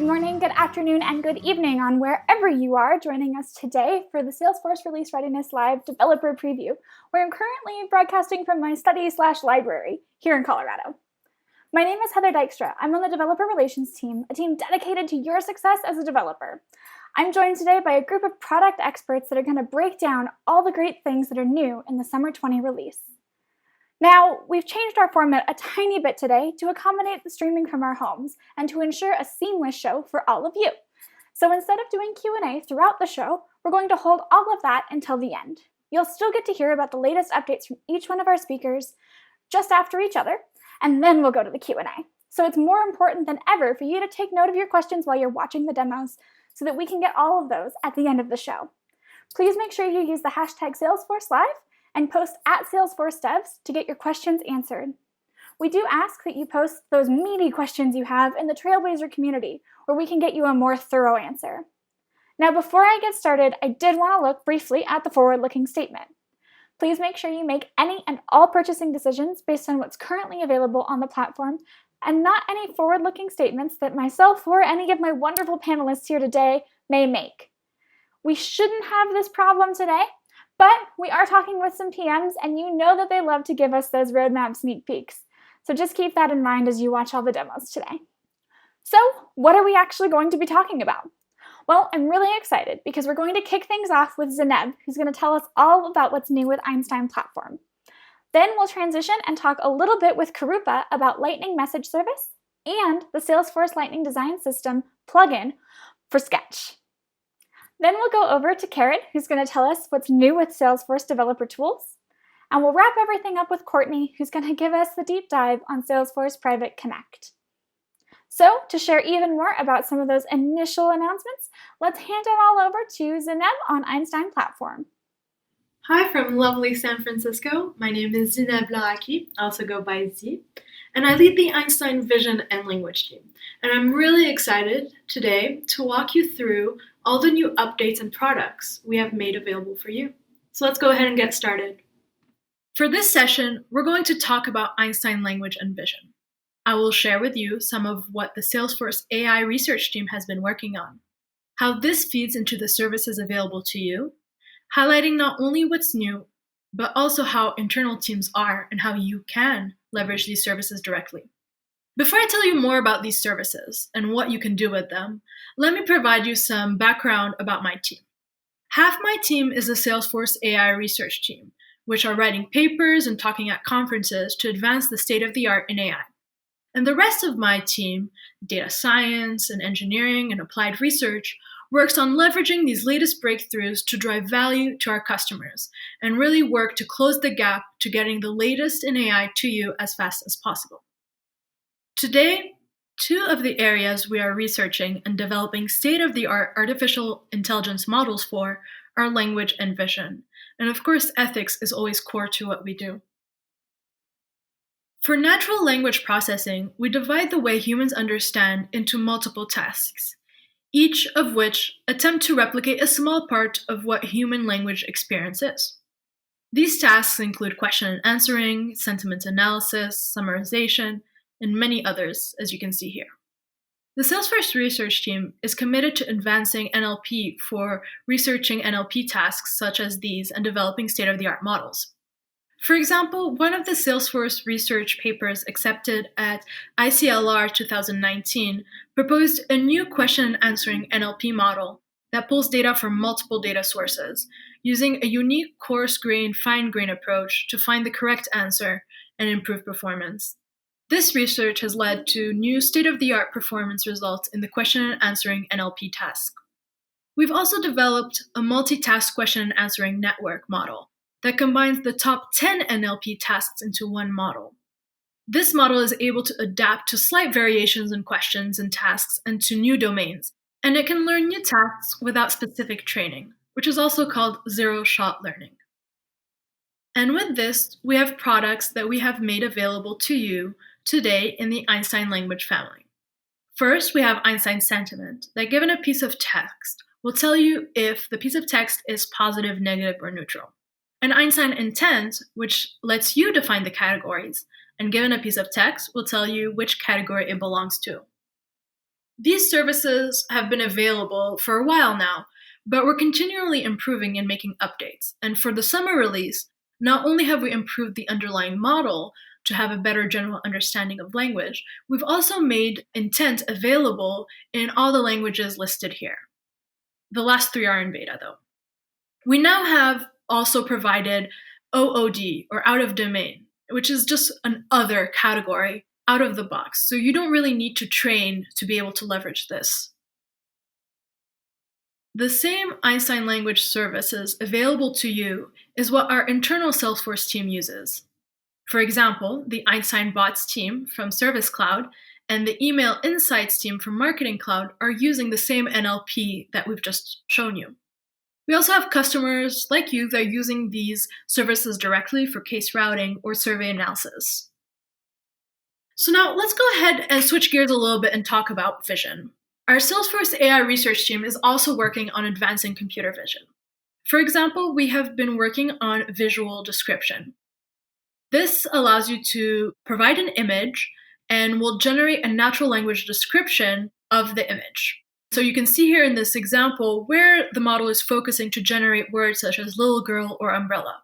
morning, good afternoon, and good evening on wherever you are joining us today for the Salesforce Release Readiness Live Developer Preview, where I'm currently broadcasting from my study/library here in Colorado. My name is Heather Dykstra. I'm on the Developer Relations team, a team dedicated to your success as a developer. I'm joined today by a group of product experts that are going to break down all the great things that are new in the Summer 20 release. Now, we've changed our format a tiny bit today to accommodate the streaming from our homes and to ensure a seamless show for all of you. So instead of doing Q&A throughout the show, we're going to hold all of that until the end. You'll still get to hear about the latest updates from each one of our speakers just after each other, and then we'll go to the Q&A. So it's more important than ever for you to take note of your questions while you're watching the demos so that we can get all of those at the end of the show. Please make sure you use the hashtag SalesforceLive and post at Salesforce Devs to get your questions answered. We do ask that you post those meaty questions you have in the Trailblazer community, where we can get you a more thorough answer. Now, before I get started, I did want to look briefly at the forward-looking statement. Please make sure you make any and all purchasing decisions based on what's currently available on the platform, and not any forward-looking statements that myself or any of my wonderful panelists here today may make. We shouldn't have this problem today, but we are talking with some PMs, and you know that they love to give us those roadmap sneak peeks. So just keep that in mind as you watch all the demos today. So what are we actually going to be talking about? Well, I'm really excited because we're going to kick things off with Zeneb, who's going to tell us all about what's new with Einstein Platform. Then we'll transition and talk a little bit with Karupa about Lightning Message Service and the Salesforce Lightning Design System plugin for Sketch. Then we'll go over to Karen, who's going to tell us what's new with Salesforce Developer Tools. And we'll wrap everything up with Courtney, who's going to give us the deep dive on Salesforce Private Connect. So, to share even more about some of those initial announcements, let's hand it all over to Zeneb on Einstein Platform. Hi from lovely San Francisco. My name is Zeneb Laraki, I also go by Z, and I lead the Einstein Vision and Language team. And I'm really excited today to walk you through all the new updates and products we have made available for you. So let's go ahead and get started. For this session, we're going to talk about Einstein Language and Vision. I will share with you some of what the Salesforce AI research team has been working on, how this feeds into the services available to you, highlighting not only what's new, but also how internal teams are and how you can leverage these services directly. Before I tell you more about these services and what you can do with them, let me provide you some background about my team. Half my team is the Salesforce AI research team, which are writing papers and talking at conferences to advance the state of the art in AI. And the rest of my team, data science and engineering and applied research, works on leveraging these latest breakthroughs to drive value to our customers and really work to close the gap to getting the latest in AI to you as fast as possible. Today, two of the areas we are researching and developing state-of-the-art artificial intelligence models for are language and vision. And of course, ethics is always core to what we do. For natural language processing, we divide the way humans understand into multiple tasks, each of which attempt to replicate a small part of what human language experience is. These tasks include question and answering, sentiment analysis, summarization, and many others, as you can see here. The Salesforce research team is committed to advancing NLP for researching NLP tasks such as these and developing state-of-the-art models. For example, one of the Salesforce research papers accepted at ICLR 2019 proposed a new question and answering NLP model that pulls data from multiple data sources, using a unique coarse-grained, fine-grained approach to find the correct answer and improve performance. This research has led to new state-of-the-art performance results in the question and answering NLP task. We've also developed a multitask question and answering network model that combines the top 10 NLP tasks into one model. This model is able to adapt to slight variations in questions and tasks and to new domains, and it can learn new tasks without specific training, which is also called zero-shot learning. And with this, we have products that we have made available to you today in the Einstein Language family. First, we have Einstein Sentiment, that given a piece of text, will tell you if the piece of text is positive, negative, or neutral. And Einstein Intent, which lets you define the categories, and given a piece of text, will tell you which category it belongs to. These services have been available for a while now, but we're continually improving and making updates. And for the summer release, not only have we improved the underlying model to have a better general understanding of language, we've also made intent available in all the languages listed here. The last three are in beta, though. We now have also provided OOD, or out of domain, which is just an other category out of the box. So you don't really need to train to be able to leverage this. The same Einstein Language services available to you is what our internal Salesforce team uses. For example, the Einstein Bots team from Service Cloud and the Email Insights team from Marketing Cloud are using the same NLP that we've just shown you. We also have customers like you that are using these services directly for case routing or survey analysis. So now let's go ahead and switch gears a little bit and talk about vision. Our Salesforce AI research team is also working on advancing computer vision. For example, we have been working on visual description. This allows you to provide an image and will generate a natural language description of the image. So you can see here in this example where the model is focusing to generate words such as little girl or umbrella.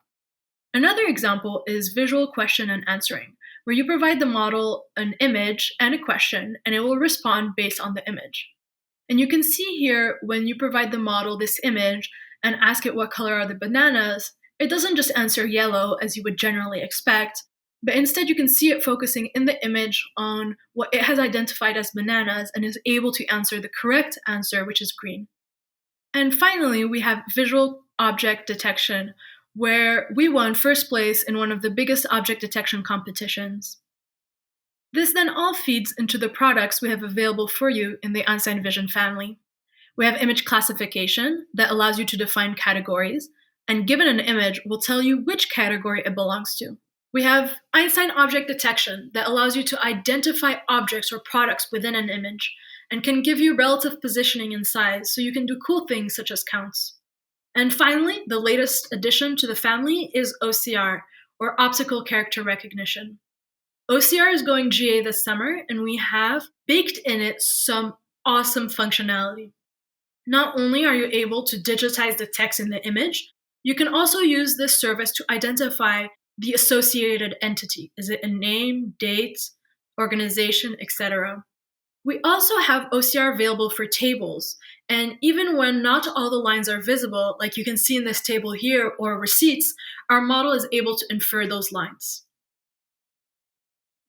Another example is visual question and answering, where you provide the model an image and a question, and it will respond based on the image. And you can see here when you provide the model this image and ask it what color are the bananas, it doesn't just answer yellow as you would generally expect, but instead you can see it focusing in the image on what it has identified as bananas and is able to answer the correct answer, which is green. And finally, we have visual object detection, where we won first place in one of the biggest object detection competitions. This then all feeds into the products we have available for you in the Einstein Vision family. We have image classification that allows you to define categories, and given an image, will tell you which category it belongs to. We have Einstein object detection that allows you to identify objects or products within an image and can give you relative positioning and size so you can do cool things such as counts. And finally, the latest addition to the family is OCR, or optical character recognition. OCR is going GA this summer, and we have baked in it some awesome functionality. Not only are you able to digitize the text in the image, you can also use this service to identify the associated entity. Is it a name, date, organization, etc.? We also have OCR available for tables, and even when not all the lines are visible, like you can see in this table here, or receipts, our model is able to infer those lines.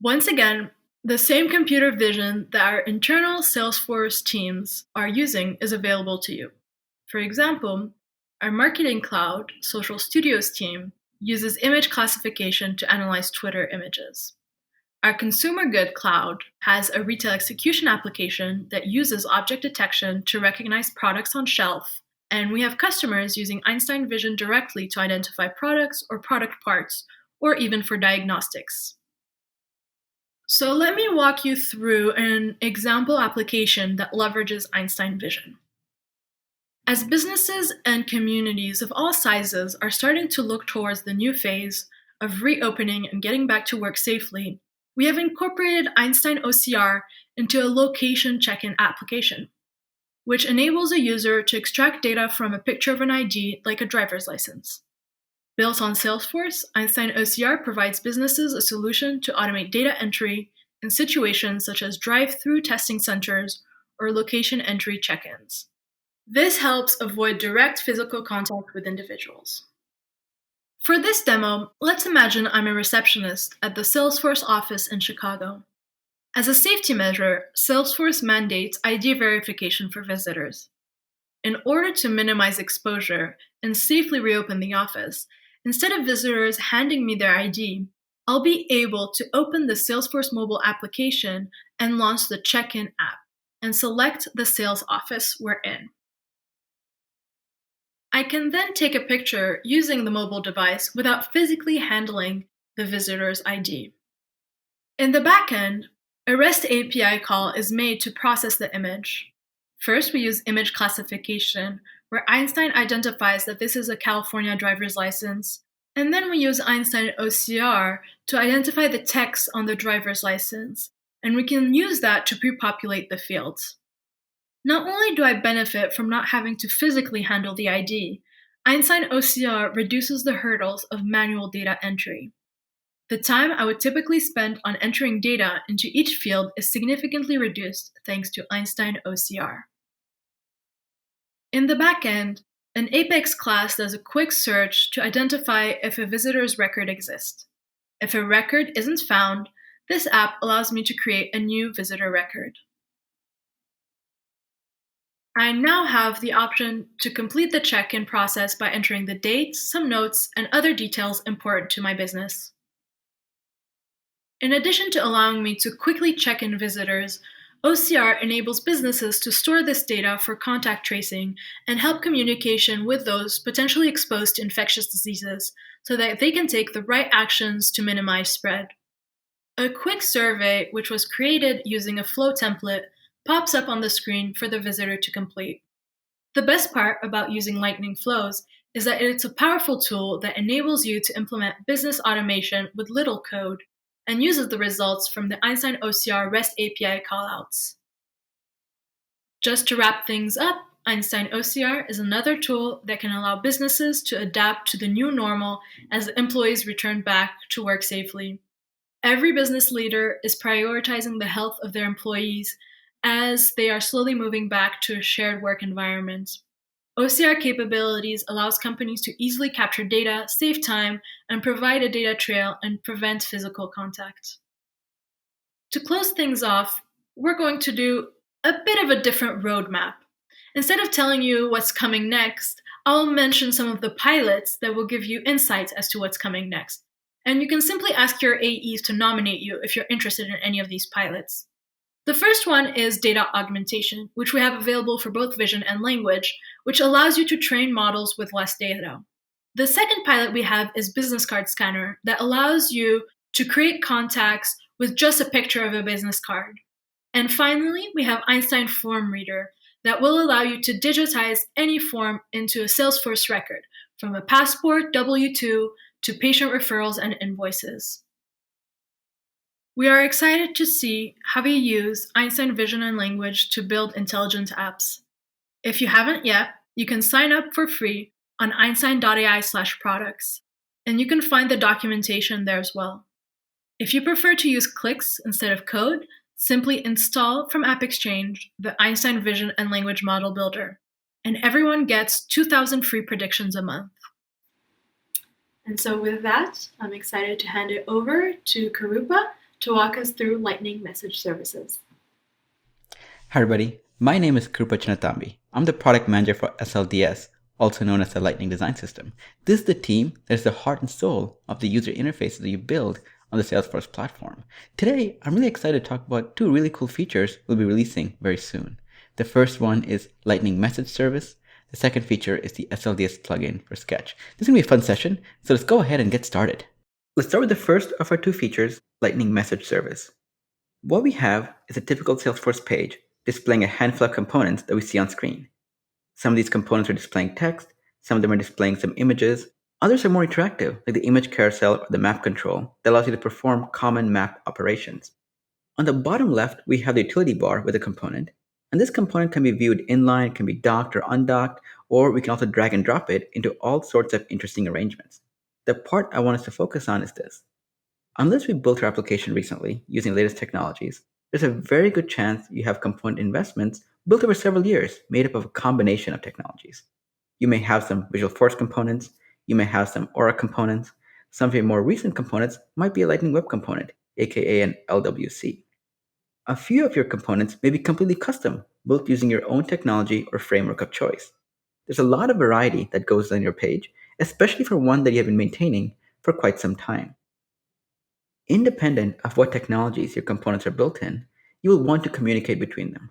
Once again, the same computer vision that our internal Salesforce teams are using is available to you. For example, our Marketing Cloud Social Studios team uses image classification to analyze Twitter images. Our Consumer Good Cloud has a retail execution application that uses object detection to recognize products on shelf, and we have customers using Einstein Vision directly to identify products or product parts, or even for diagnostics. So let me walk you through an example application that leverages Einstein Vision. As businesses and communities of all sizes are starting to look towards the new phase of reopening and getting back to work safely, we have incorporated Einstein OCR into a location check-in application, which enables a user to extract data from a picture of an ID like a driver's license. Built on Salesforce, Einstein OCR provides businesses a solution to automate data entry in situations such as drive-through testing centers or location entry check-ins. This helps avoid direct physical contact with individuals. For this demo, let's imagine I'm a receptionist at the Salesforce office in Chicago. As a safety measure, Salesforce mandates ID verification for visitors. In order to minimize exposure and safely reopen the office, instead of visitors handing me their ID, I'll be able to open the Salesforce mobile application and launch the check-in app and select the sales office we're in. I can then take a picture using the mobile device without physically handling the visitor's ID. In the backend, a REST API call is made to process the image. First, we use image classification, where Einstein identifies that this is a California driver's license, and then we use Einstein OCR to identify the text on the driver's license, and we can use that to pre-populate the fields. Not only do I benefit from not having to physically handle the ID, Einstein OCR reduces the hurdles of manual data entry. The time I would typically spend on entering data into each field is significantly reduced thanks to Einstein OCR. In the backend, an Apex class does a quick search to identify if a visitor's record exists. If a record isn't found, this app allows me to create a new visitor record. I now have the option to complete the check-in process by entering the date, some notes, and other details important to my business. In addition to allowing me to quickly check in visitors, OCR enables businesses to store this data for contact tracing and help communication with those potentially exposed to infectious diseases so that they can take the right actions to minimize spread. A quick survey, which was created using a flow template, pops up on the screen for the visitor to complete. The best part about using Lightning Flows is that it's a powerful tool that enables you to implement business automation with little code and uses the results from the Einstein OCR REST API callouts. Just to wrap things up, Einstein OCR is another tool that can allow businesses to adapt to the new normal as employees return back to work safely. Every business leader is prioritizing the health of their employees as they are slowly moving back to a shared work environment. OCR capabilities allows companies to easily capture data, save time, and provide a data trail and prevent physical contact. To close things off, we're going to do a bit of a different roadmap. Instead of telling you what's coming next, I'll mention some of the pilots that will give you insights as to what's coming next. And you can simply ask your AEs to nominate you if you're interested in any of these pilots. The first one is data augmentation, which we have available for both Vision and Language, which allows you to train models with less data. The second pilot we have is Business Card Scanner, that allows you to create contacts with just a picture of a business card. And finally, we have Einstein Form Reader, that will allow you to digitize any form into a Salesforce record, from a passport, W-2, to patient referrals and invoices. We are excited to see how you use Einstein Vision and Language to build intelligent apps. If you haven't yet, you can sign up for free on Einstein.ai/products, and you can find the documentation there as well. If you prefer to use clicks instead of code, simply install from AppExchange the Einstein Vision and Language Model Builder, and everyone gets 2,000 free predictions a month. And so with that, I'm excited to hand it over to Karupa to walk us through Lightning Message Services. Hi everybody, my name is Krupa Chinnatambi. I'm the product manager for SLDS, also known as the Lightning Design System. This is the team that is the heart and soul of the user interfaces that you build on the Salesforce platform. Today, I'm really excited to talk about two really cool features we'll be releasing very soon. The first one is Lightning Message Service. The second feature is the SLDS plugin for Sketch. This is going to be a fun session, so let's go ahead and get started. Let's start with the first of our two features, Lightning Message Service. What we have is a typical Salesforce page displaying a handful of components that we see on screen. Some of these components are displaying text, some of them are displaying some images, others are more interactive, like the image carousel or the map control that allows you to perform common map operations. On the bottom left, we have the utility bar with a component, and this component can be viewed inline, can be docked or undocked, or we can also drag and drop it into all sorts of interesting arrangements. The part I want us to focus on is this. Unless we built our application recently using the latest technologies, there's a very good chance you have component investments built over several years made up of a combination of technologies. You may have some Visualforce components, you may have some Aura components, some of your more recent components might be a Lightning Web component, aka an LWC. A few of your components may be completely custom, built using your own technology or framework of choice. There's a lot of variety that goes on your page, especially for one that you have been maintaining for quite some time. Independent of what technologies your components are built in, you will want to communicate between them.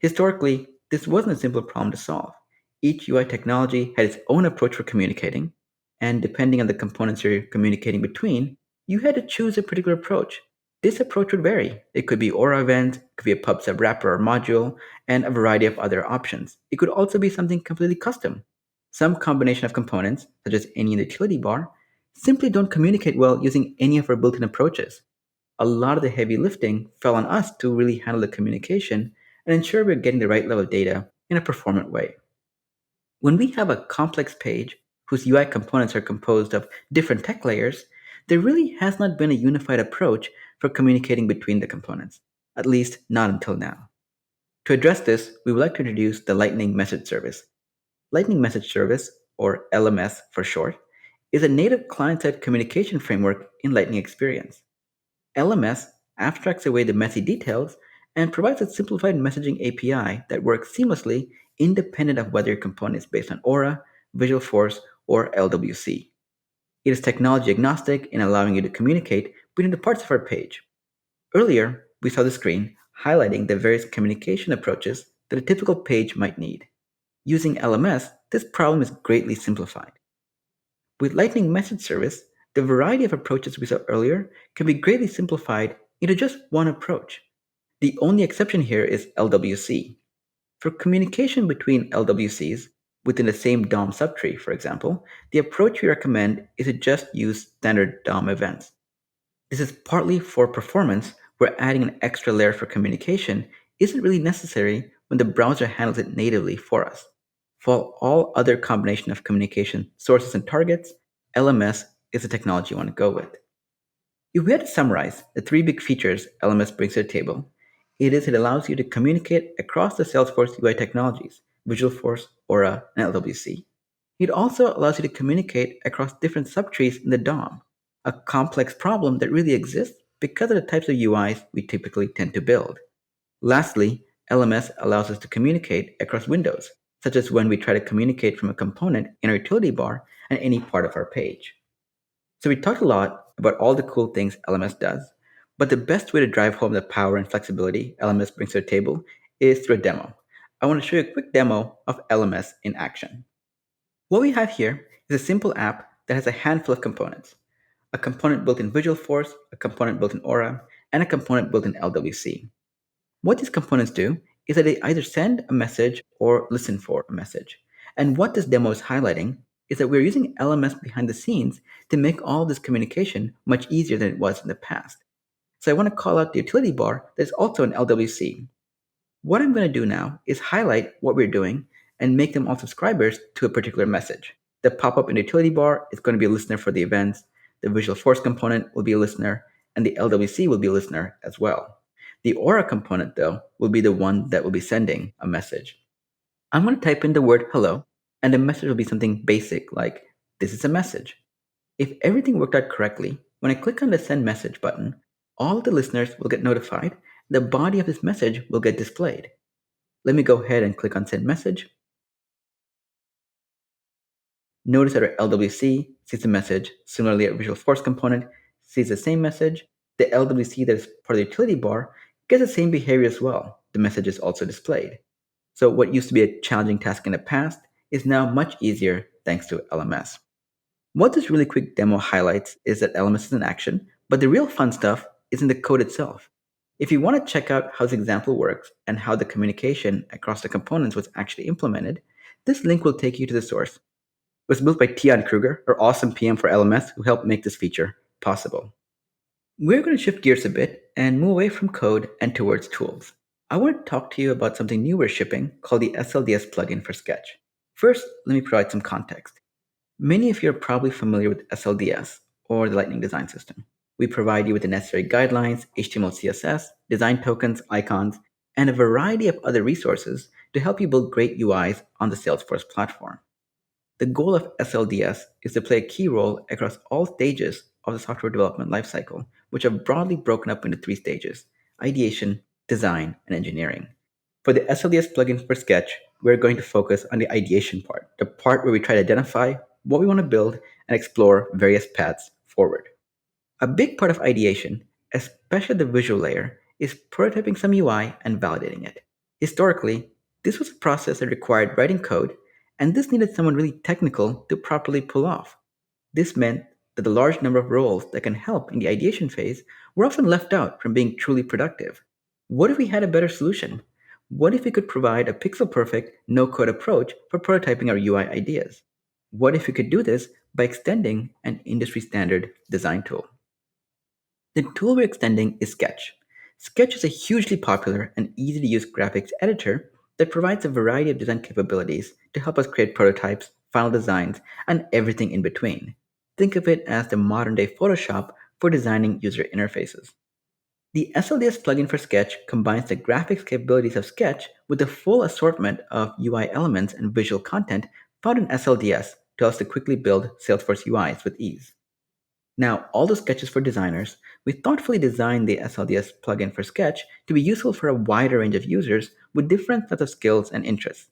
Historically, this wasn't a simple problem to solve. Each UI technology had its own approach for communicating, and depending on the components you're communicating between, you had to choose a particular approach. This approach would vary. It could be Aura event, it could be a PubSub wrapper or module, and a variety of other options. It could also be something completely custom. Some combination of components, such as any in the utility bar, simply don't communicate well using any of our built-in approaches. A lot of the heavy lifting fell on us to really handle the communication and ensure we're getting the right level of data in a performant way. When we have a complex page whose UI components are composed of different tech layers, there really has not been a unified approach for communicating between the components, at least not until now. To address this, we would like to introduce the Lightning Message Service. Lightning Message Service, or LMS for short, is a native client-side communication framework in Lightning Experience. LMS abstracts away the messy details and provides a simplified messaging API that works seamlessly independent of whether your component is based on Aura, Visualforce, or LWC. It is technology agnostic in allowing you to communicate between the parts of our page. Earlier, we saw the screen highlighting the various communication approaches that a typical page might need. Using LMS, this problem is greatly simplified. With Lightning Message Service, the variety of approaches we saw earlier can be greatly simplified into just one approach. The only exception here is LWC. For communication between LWCs within the same DOM subtree, for example, the approach we recommend is to just use standard DOM events. This is partly for performance, where adding an extra layer for communication isn't really necessary when the browser handles it natively for us. For all other combination of communication sources and targets, LMS is the technology you want to go with. If we had to summarize the three big features LMS brings to the table, it allows you to communicate across the Salesforce UI technologies, Visualforce, Aura, and LWC. It also allows you to communicate across different subtrees in the DOM, a complex problem that really exists because of the types of UIs we typically tend to build. Lastly, LMS allows us to communicate across windows, such as when we try to communicate from a component in our utility bar and any part of our page. So we talked a lot about all the cool things LMS does, but the best way to drive home the power and flexibility LMS brings to the table is through a demo. I want to show you a quick demo of LMS in action. What we have here is a simple app that has a handful of components. A component built in Visualforce, a component built in Aura, and a component built in LWC. What these components do is that they either send a message or listen for a message. And what this demo is highlighting is that we're using LMS behind the scenes to make all this communication much easier than it was in the past. So I want to call out the utility bar that is also an LWC. What I'm going to do now is highlight what we're doing and make them all subscribers to a particular message. The pop-up in the utility bar is going to be a listener for the events, the Visualforce component will be a listener, and the LWC will be a listener as well. The Aura component, though, will be the one that will be sending a message. I'm going to type in the word hello, and the message will be something basic like, this is a message. If everything worked out correctly, when I click on the send message button, all of the listeners will get notified, the body of this message will get displayed. Let me go ahead and click on send message. Notice that our LWC sees the message. Similarly, our Visualforce component sees the same message. The LWC that is part of the utility bar gets the same behavior as well. The message is also displayed. So what used to be a challenging task in the past is now much easier thanks to LMS. What this really quick demo highlights is that LMS is in action, but the real fun stuff is in the code itself. If you want to check out how this example works and how the communication across the components was actually implemented, this link will take you to the source. It was built by Tian Kruger, our awesome PM for LMS, who helped make this feature possible. We're going to shift gears a bit and move away from code and towards tools. I want to talk to you about something new we're shipping called the SLDS plugin for Sketch. First, let me provide some context. Many of you are probably familiar with SLDS, or the Lightning Design System. We provide you with the necessary guidelines, HTML, CSS, design tokens, icons, and a variety of other resources to help you build great UIs on the Salesforce platform. The goal of SLDS is to play a key role across all stages of the software development lifecycle, which are broadly broken up into three stages: ideation, design, and engineering. For the SLDS plugin for Sketch, we're going to focus on the ideation part, the part where we try to identify what we want to build and explore various paths forward. A big part of ideation, especially the visual layer, is prototyping some UI and validating it. Historically, this was a process that required writing code, and this needed someone really technical to properly pull off. This meant that the large number of roles that can help in the ideation phase were often left out from being truly productive. What if we had a better solution? What if we could provide a pixel-perfect, no-code approach for prototyping our UI ideas? What if we could do this by extending an industry-standard design tool? The tool we're extending is Sketch. Sketch is a hugely popular and easy-to-use graphics editor that provides a variety of design capabilities to help us create prototypes, final designs, and everything in between. Think of it as the modern-day Photoshop for designing user interfaces. The SLDS plugin for Sketch combines the graphics capabilities of Sketch with the full assortment of UI elements and visual content found in SLDS to allow us to quickly build Salesforce UIs with ease. Now, all the sketches for designers, we thoughtfully designed the SLDS plugin for Sketch to be useful for a wider range of users with different sets of skills and interests.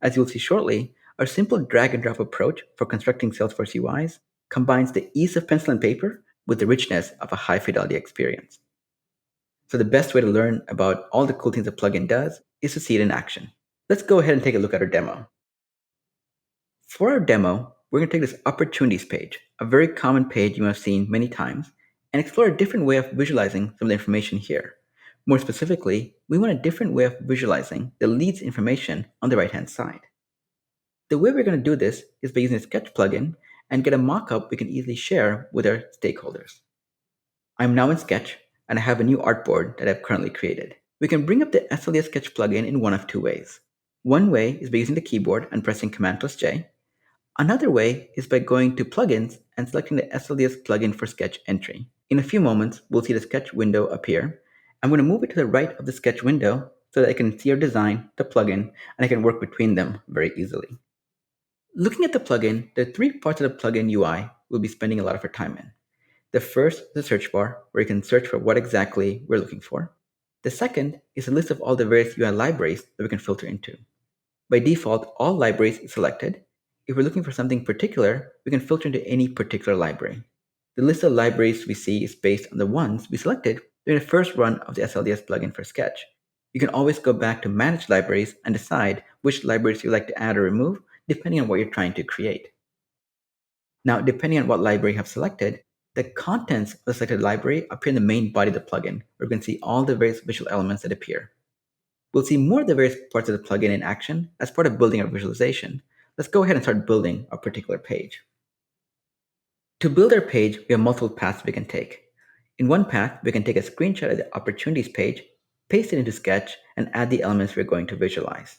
As you'll see shortly, our simple drag and drop approach for constructing Salesforce UIs combines the ease of pencil and paper with the richness of a high fidelity experience. So the best way to learn about all the cool things the plugin does is to see it in action. Let's go ahead and take a look at our demo. For our demo, we're going to take this opportunities page, a very common page you have seen many times, and explore a different way of visualizing some of the information here. More specifically, we want a different way of visualizing the leads information on the right-hand side. The way we're going to do this is by using a Sketch plugin and get a mock-up we can easily share with our stakeholders. I'm now in Sketch, and I have a new artboard that I've currently created. We can bring up the SLDS Sketch plugin in one of two ways. One way is by using the keyboard and pressing Command+J. Another way is by going to Plugins and selecting the SLDS plugin for Sketch entry. In a few moments, we'll see the Sketch window appear. I'm going to move it to the right of the Sketch window so that I can see our design, the plugin, and I can work between them very easily. Looking at the plugin, there are three parts of the plugin UI we'll be spending a lot of our time in. The first is the search bar, where you can search for what exactly we're looking for. The second is a list of all the various UI libraries that we can filter into. By default, all libraries is selected. If we're looking for something particular, we can filter into any particular library. The list of libraries we see is based on the ones we selected during the first run of the SLDS plugin for Sketch. You can always go back to Manage Libraries and decide which libraries you'd like to add or remove, depending on what you're trying to create. Now, depending on what library you have selected, the contents of the selected library appear in the main body of the plugin, where you can see all the various visual elements that appear. We'll see more of the various parts of the plugin in action as part of building our visualization. Let's go ahead and start building a particular page. To build our page, we have multiple paths we can take. In one path, we can take a screenshot of the opportunities page, paste it into Sketch, and add the elements we're going to visualize.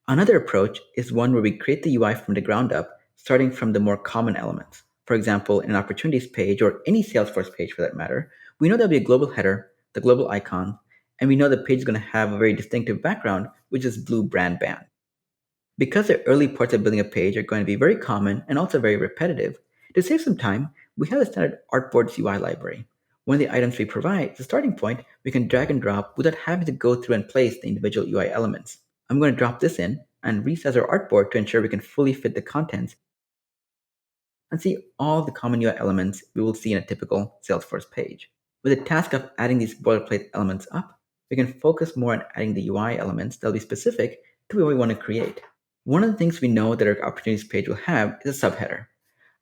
Another approach is one where we create the UI from the ground up, starting from the more common elements. For example, in an opportunities page, or any Salesforce page for that matter, we know there'll be a global header, the global icon, and we know the page is going to have a very distinctive background, which is blue brand band. Because the early parts of building a page are going to be very common and also very repetitive, to save some time, we have the standard Artboards UI library. One of the items we provide is a starting point we can drag and drop without having to go through and place the individual UI elements. I'm going to drop this in and resize our artboard to ensure we can fully fit the contents and see all the common UI elements we will see in a typical Salesforce page. With the task of adding these boilerplate elements up, we can focus more on adding the UI elements that will be specific to what we want to create. One of the things we know that our opportunities page will have is a subheader.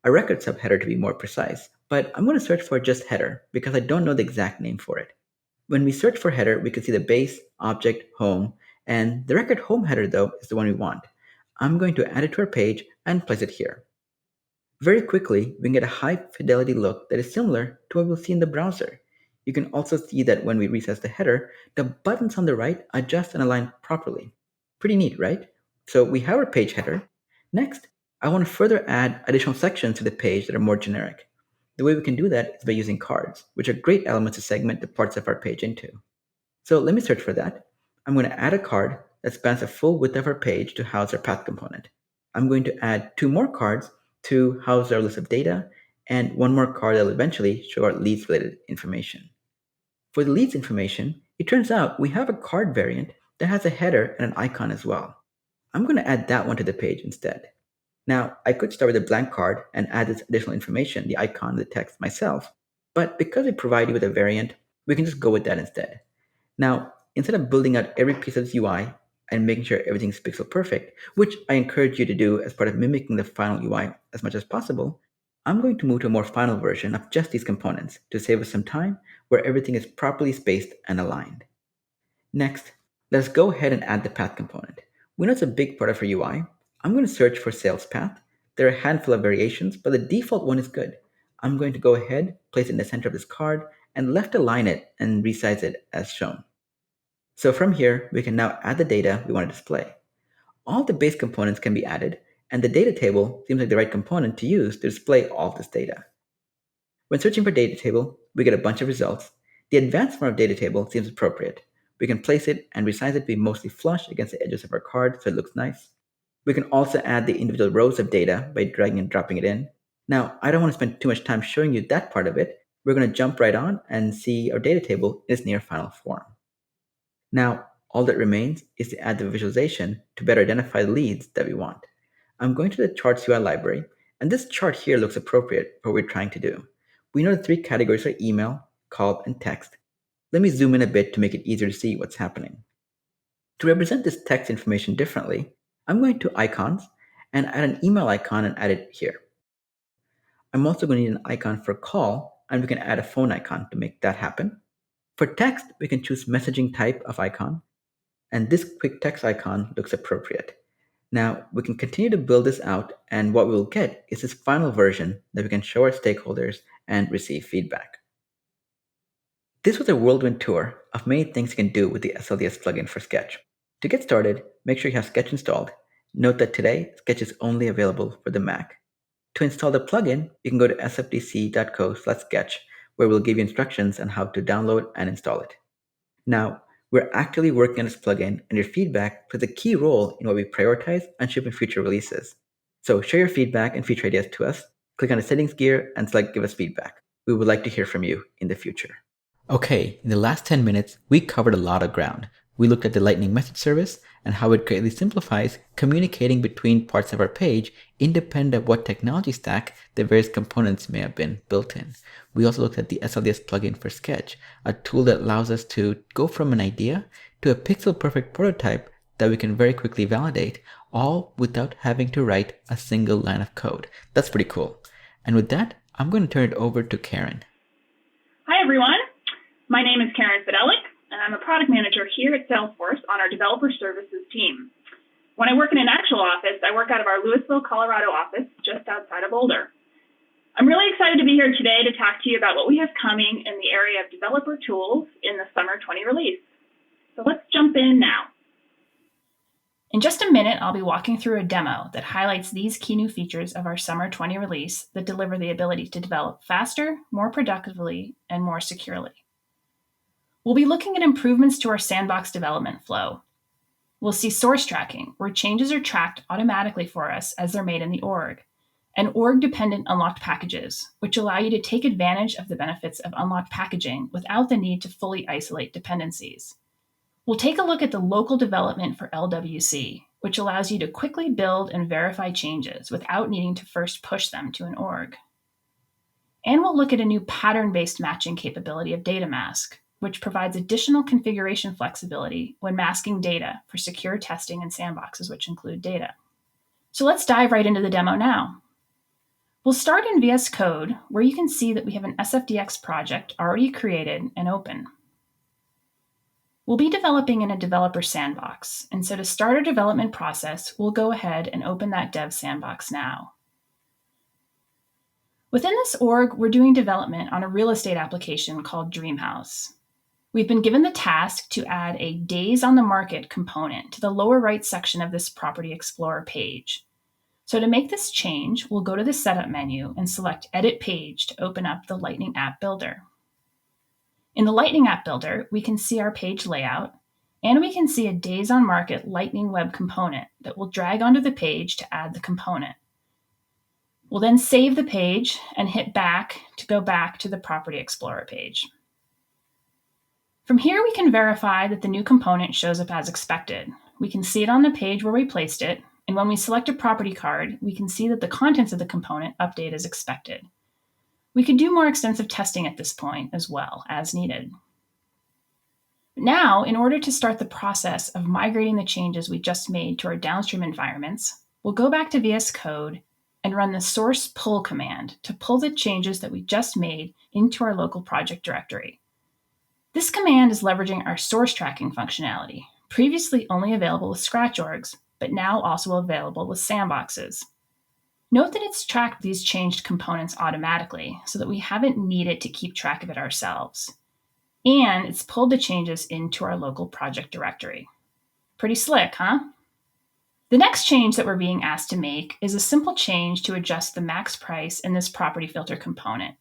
A record subheader to be more precise, but I'm going to search for just header because I don't know the exact name for it. When we search for header, we can see the base, object, home, and the record home header though is the one we want. I'm going to add it to our page and place it here. Very quickly, we can get a high fidelity look that is similar to what we'll see in the browser. You can also see that when we resize the header, the buttons on the right adjust and align properly. Pretty neat, right? So we have our page header. Next, I want to further add additional sections to the page that are more generic. The way we can do that is by using cards, which are great elements to segment the parts of our page into. So let me search for that. I'm going to add a card that spans the full width of our page to house our path component. I'm going to add two more cards to house our list of data, and one more card that will eventually show our leads-related information. For the leads information, it turns out we have a card variant that has a header and an icon as well. I'm going to add that one to the page instead. Now, I could start with a blank card and add this additional information, the icon, the text myself, but because we provide you with a variant, we can just go with that instead. Now, instead of building out every piece of this UI and making sure everything's pixel perfect, which I encourage you to do as part of mimicking the final UI as much as possible, I'm going to move to a more final version of just these components to save us some time where everything is properly spaced and aligned. Next, let's go ahead and add the path component. We know it's a big part of our UI. I'm going to search for sales path. There are a handful of variations, but the default one is good. I'm going to go ahead, place it in the center of this card, and left align it and resize it as shown. So from here, we can now add the data we want to display. All the base components can be added, and the data table seems like the right component to use to display all of this data. When searching for data table, we get a bunch of results. The advanced form of data table seems appropriate. We can place it and resize it to be mostly flush against the edges of our card so it looks nice. We can also add the individual rows of data by dragging and dropping it in. Now, I don't want to spend too much time showing you that part of it. We're going to jump right on and see our data table in its near final form. Now, all that remains is to add the visualization to better identify the leads that we want. I'm going to the Charts UI library, and this chart here looks appropriate for what we're trying to do. We know the three categories are email, call, and text. Let me zoom in a bit to make it easier to see what's happening. To represent this text information differently, I'm going to icons and add an email icon and add it here. I'm also going to need an icon for call, and we can add a phone icon to make that happen. For text, we can choose messaging type of icon, and this quick text icon looks appropriate. Now, we can continue to build this out, and what we'll get is this final version that we can show our stakeholders and receive feedback. This was a whirlwind tour of many things you can do with the SLDS plugin for Sketch. To get started, make sure you have Sketch installed. Note that today, Sketch is only available for the Mac. To install the plugin, you can go to sfdc.co/sketch, where we'll give you instructions on how to download and install it. Now, we're actively working on this plugin, and your feedback plays a key role in what we prioritize and ship in future releases. So share your feedback and feature ideas to us. Click on the settings gear and select Give us feedback. We would like to hear from you in the future. Okay, in the last 10 minutes, we covered a lot of ground. We looked at the Lightning message service and how it greatly simplifies communicating between parts of our page independent of what technology stack the various components may have been built in. We also looked at the SLDS plugin for Sketch, a tool that allows us to go from an idea to a pixel-perfect prototype that we can very quickly validate, all without having to write a single line of code. That's pretty cool. And with that, I'm going to turn it over to Karen. Hi, everyone. My name is Karen Fidelik, and I'm a product manager here at Salesforce on our developer services team. When I work in an actual office, I work out of our Louisville, Colorado office just outside of Boulder. I'm really excited to be here today to talk to you about what we have coming in the area of developer tools in the Summer 20 release. So let's jump in now. In just a minute, I'll be walking through a demo that highlights these key new features of our Summer 20 release that deliver the ability to develop faster, more productively, and more securely. We'll be looking at improvements to our sandbox development flow. We'll see source tracking, where changes are tracked automatically for us as they're made in the org, and org-dependent unlocked packages, which allow you to take advantage of the benefits of unlocked packaging without the need to fully isolate dependencies. We'll take a look at the local development for LWC, which allows you to quickly build and verify changes without needing to first push them to an org. And we'll look at a new pattern-based matching capability of Data Mask, which provides additional configuration flexibility when masking data for secure testing and sandboxes, which include data. So let's dive right into the demo now. We'll start in VS Code, where you can see that we have an SFDX project already created and open. We'll be developing in a developer sandbox, and so to start our development process, we'll go ahead and open that dev sandbox now. Within this org, we're doing development on a real estate application called Dreamhouse. We've been given the task to add a Days on the Market component to the lower right section of this Property Explorer page. So to make this change, we'll go to the Setup menu and select Edit Page to open up the Lightning App Builder. In the Lightning App Builder, we can see our page layout, and we can see a Days on Market Lightning Web component that will drag onto the page to add the component. We'll then save the page and hit back to go back to the Property Explorer page. From here, we can verify that the new component shows up as expected. We can see it on the page where we placed it, and when we select a property card, we can see that the contents of the component update as expected. We could do more extensive testing at this point as well, as needed. Now, in order to start the process of migrating the changes we just made to our downstream environments, we'll go back to VS Code and run the source pull command to pull the changes that we just made into our local project directory. This command is leveraging our source tracking functionality, previously only available with Scratch orgs, but now also available with sandboxes. Note that it's tracked these changed components automatically so that we haven't needed to keep track of it ourselves. And it's pulled the changes into our local project directory. Pretty slick, huh? The next change that we're being asked to make is a simple change to adjust the max price in this property filter component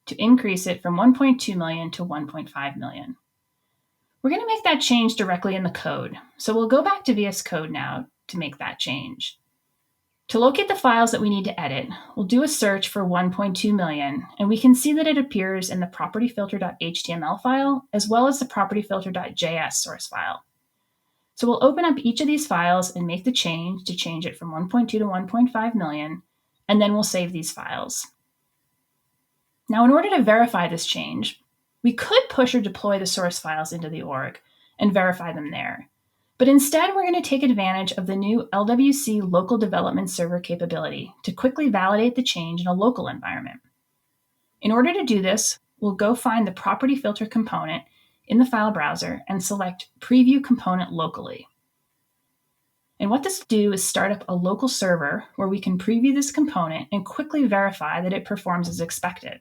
to increase it from 1.2 million to 1.5 million. We're going to make that change directly in the code. So we'll go back to VS Code now to make that change. To locate the files that we need to edit, we'll do a search for 1.2 million, and we can see that it appears in the propertyfilter.html file as well as the propertyfilter.js source file. So we'll open up each of these files and make the change to change it from 1.2 to 1.5 million, and then we'll save these files. Now, in order to verify this change, we could push or deploy the source files into the org and verify them there. But instead, we're going to take advantage of the new LWC Local Development Server capability to quickly validate the change in a local environment. In order to do this, we'll go find the property filter component in the file browser and select Preview Component locally. And what this will do is start up a local server where we can preview this component and quickly verify that it performs as expected.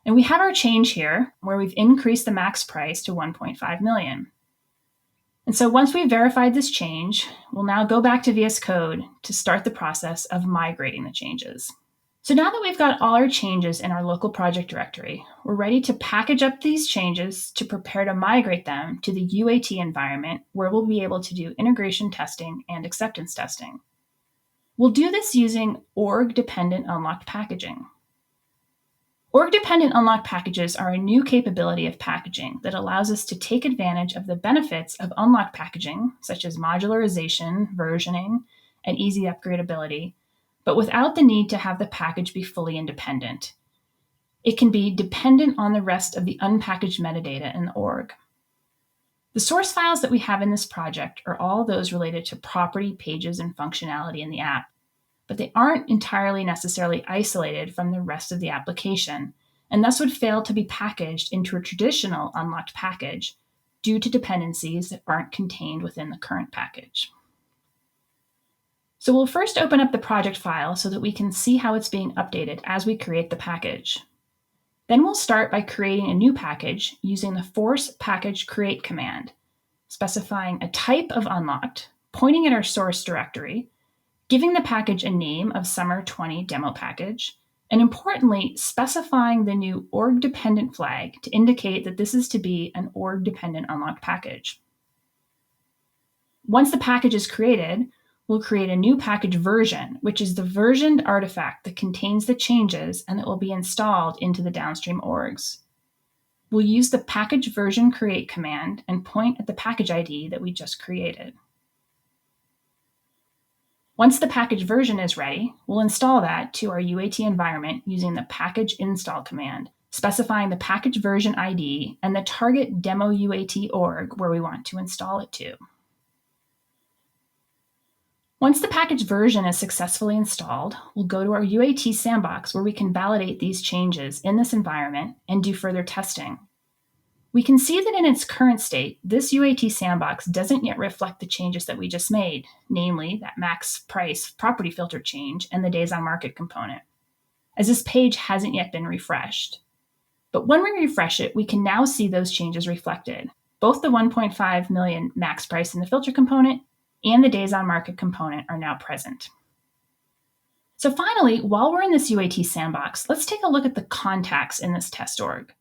And we have our change here where we've increased the max price to 1.5 million. And so once we've verified this change, we'll now go back to VS Code to start the process of migrating the changes. So now that we've got all our changes in our local project directory, we're ready to package up these changes to prepare to migrate them to the UAT environment where we'll be able to do integration testing and acceptance testing. We'll do this using org-dependent unlocked packaging. Org-dependent unlocked packages are a new capability of packaging that allows us to take advantage of the benefits of unlocked packaging, such as modularization, versioning, and easy upgradability, but without the need to have the package be fully independent. It can be dependent on the rest of the unpackaged metadata in the org. The source files that we have in this project are all those related to property, pages, and functionality in the app, but they aren't entirely necessarily isolated from the rest of the application, and thus would fail to be packaged into a traditional unlocked package due to dependencies that aren't contained within the current package. So we'll first open up the project file so that we can see how it's being updated as we create the package. Then we'll start by creating a new package using the force package create command, specifying a type of unlocked, pointing at our source directory, giving the package a name of Summer 20 Demo Package, and importantly, specifying the new org-dependent flag to indicate that this is to be an org-dependent unlocked package. Once the package is created, we'll create a new package version, which is the versioned artifact that contains the changes and that will be installed into the downstream orgs. We'll use the package version create command and point at the package ID that we just created. Once the package version is ready, we'll install that to our UAT environment using the package install command, specifying the package version ID and the target demo UAT org where we want to install it to. Once the package version is successfully installed, we'll go to our UAT sandbox where we can validate these changes in this environment and do further testing. We can see that in its current state, this UAT sandbox doesn't yet reflect the changes that we just made, namely that max price property filter change and the days on market component, as this page hasn't yet been refreshed. But when we refresh it, we can now see those changes reflected, both the 1.5 million max price in the filter component and the days on market component are now present. So finally, while we're in this UAT sandbox, let's take a look at the contacts in this test org.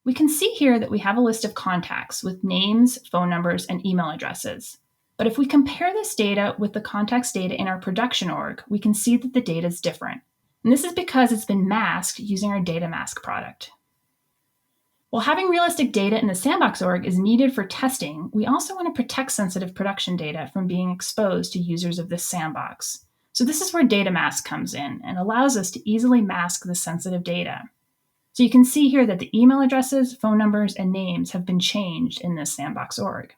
We can see here that we have a list of contacts with names, phone numbers, and email addresses. But if we compare this data with the contacts data in our production org, we can see that the data is different. And this is because it's been masked using our data mask product. While having realistic data in the sandbox org is needed for testing, we also want to protect sensitive production data from being exposed to users of this sandbox. So this is where data mask comes in and allows us to easily mask the sensitive data. So you can see here that the email addresses, phone numbers, and names have been changed in this sandbox org.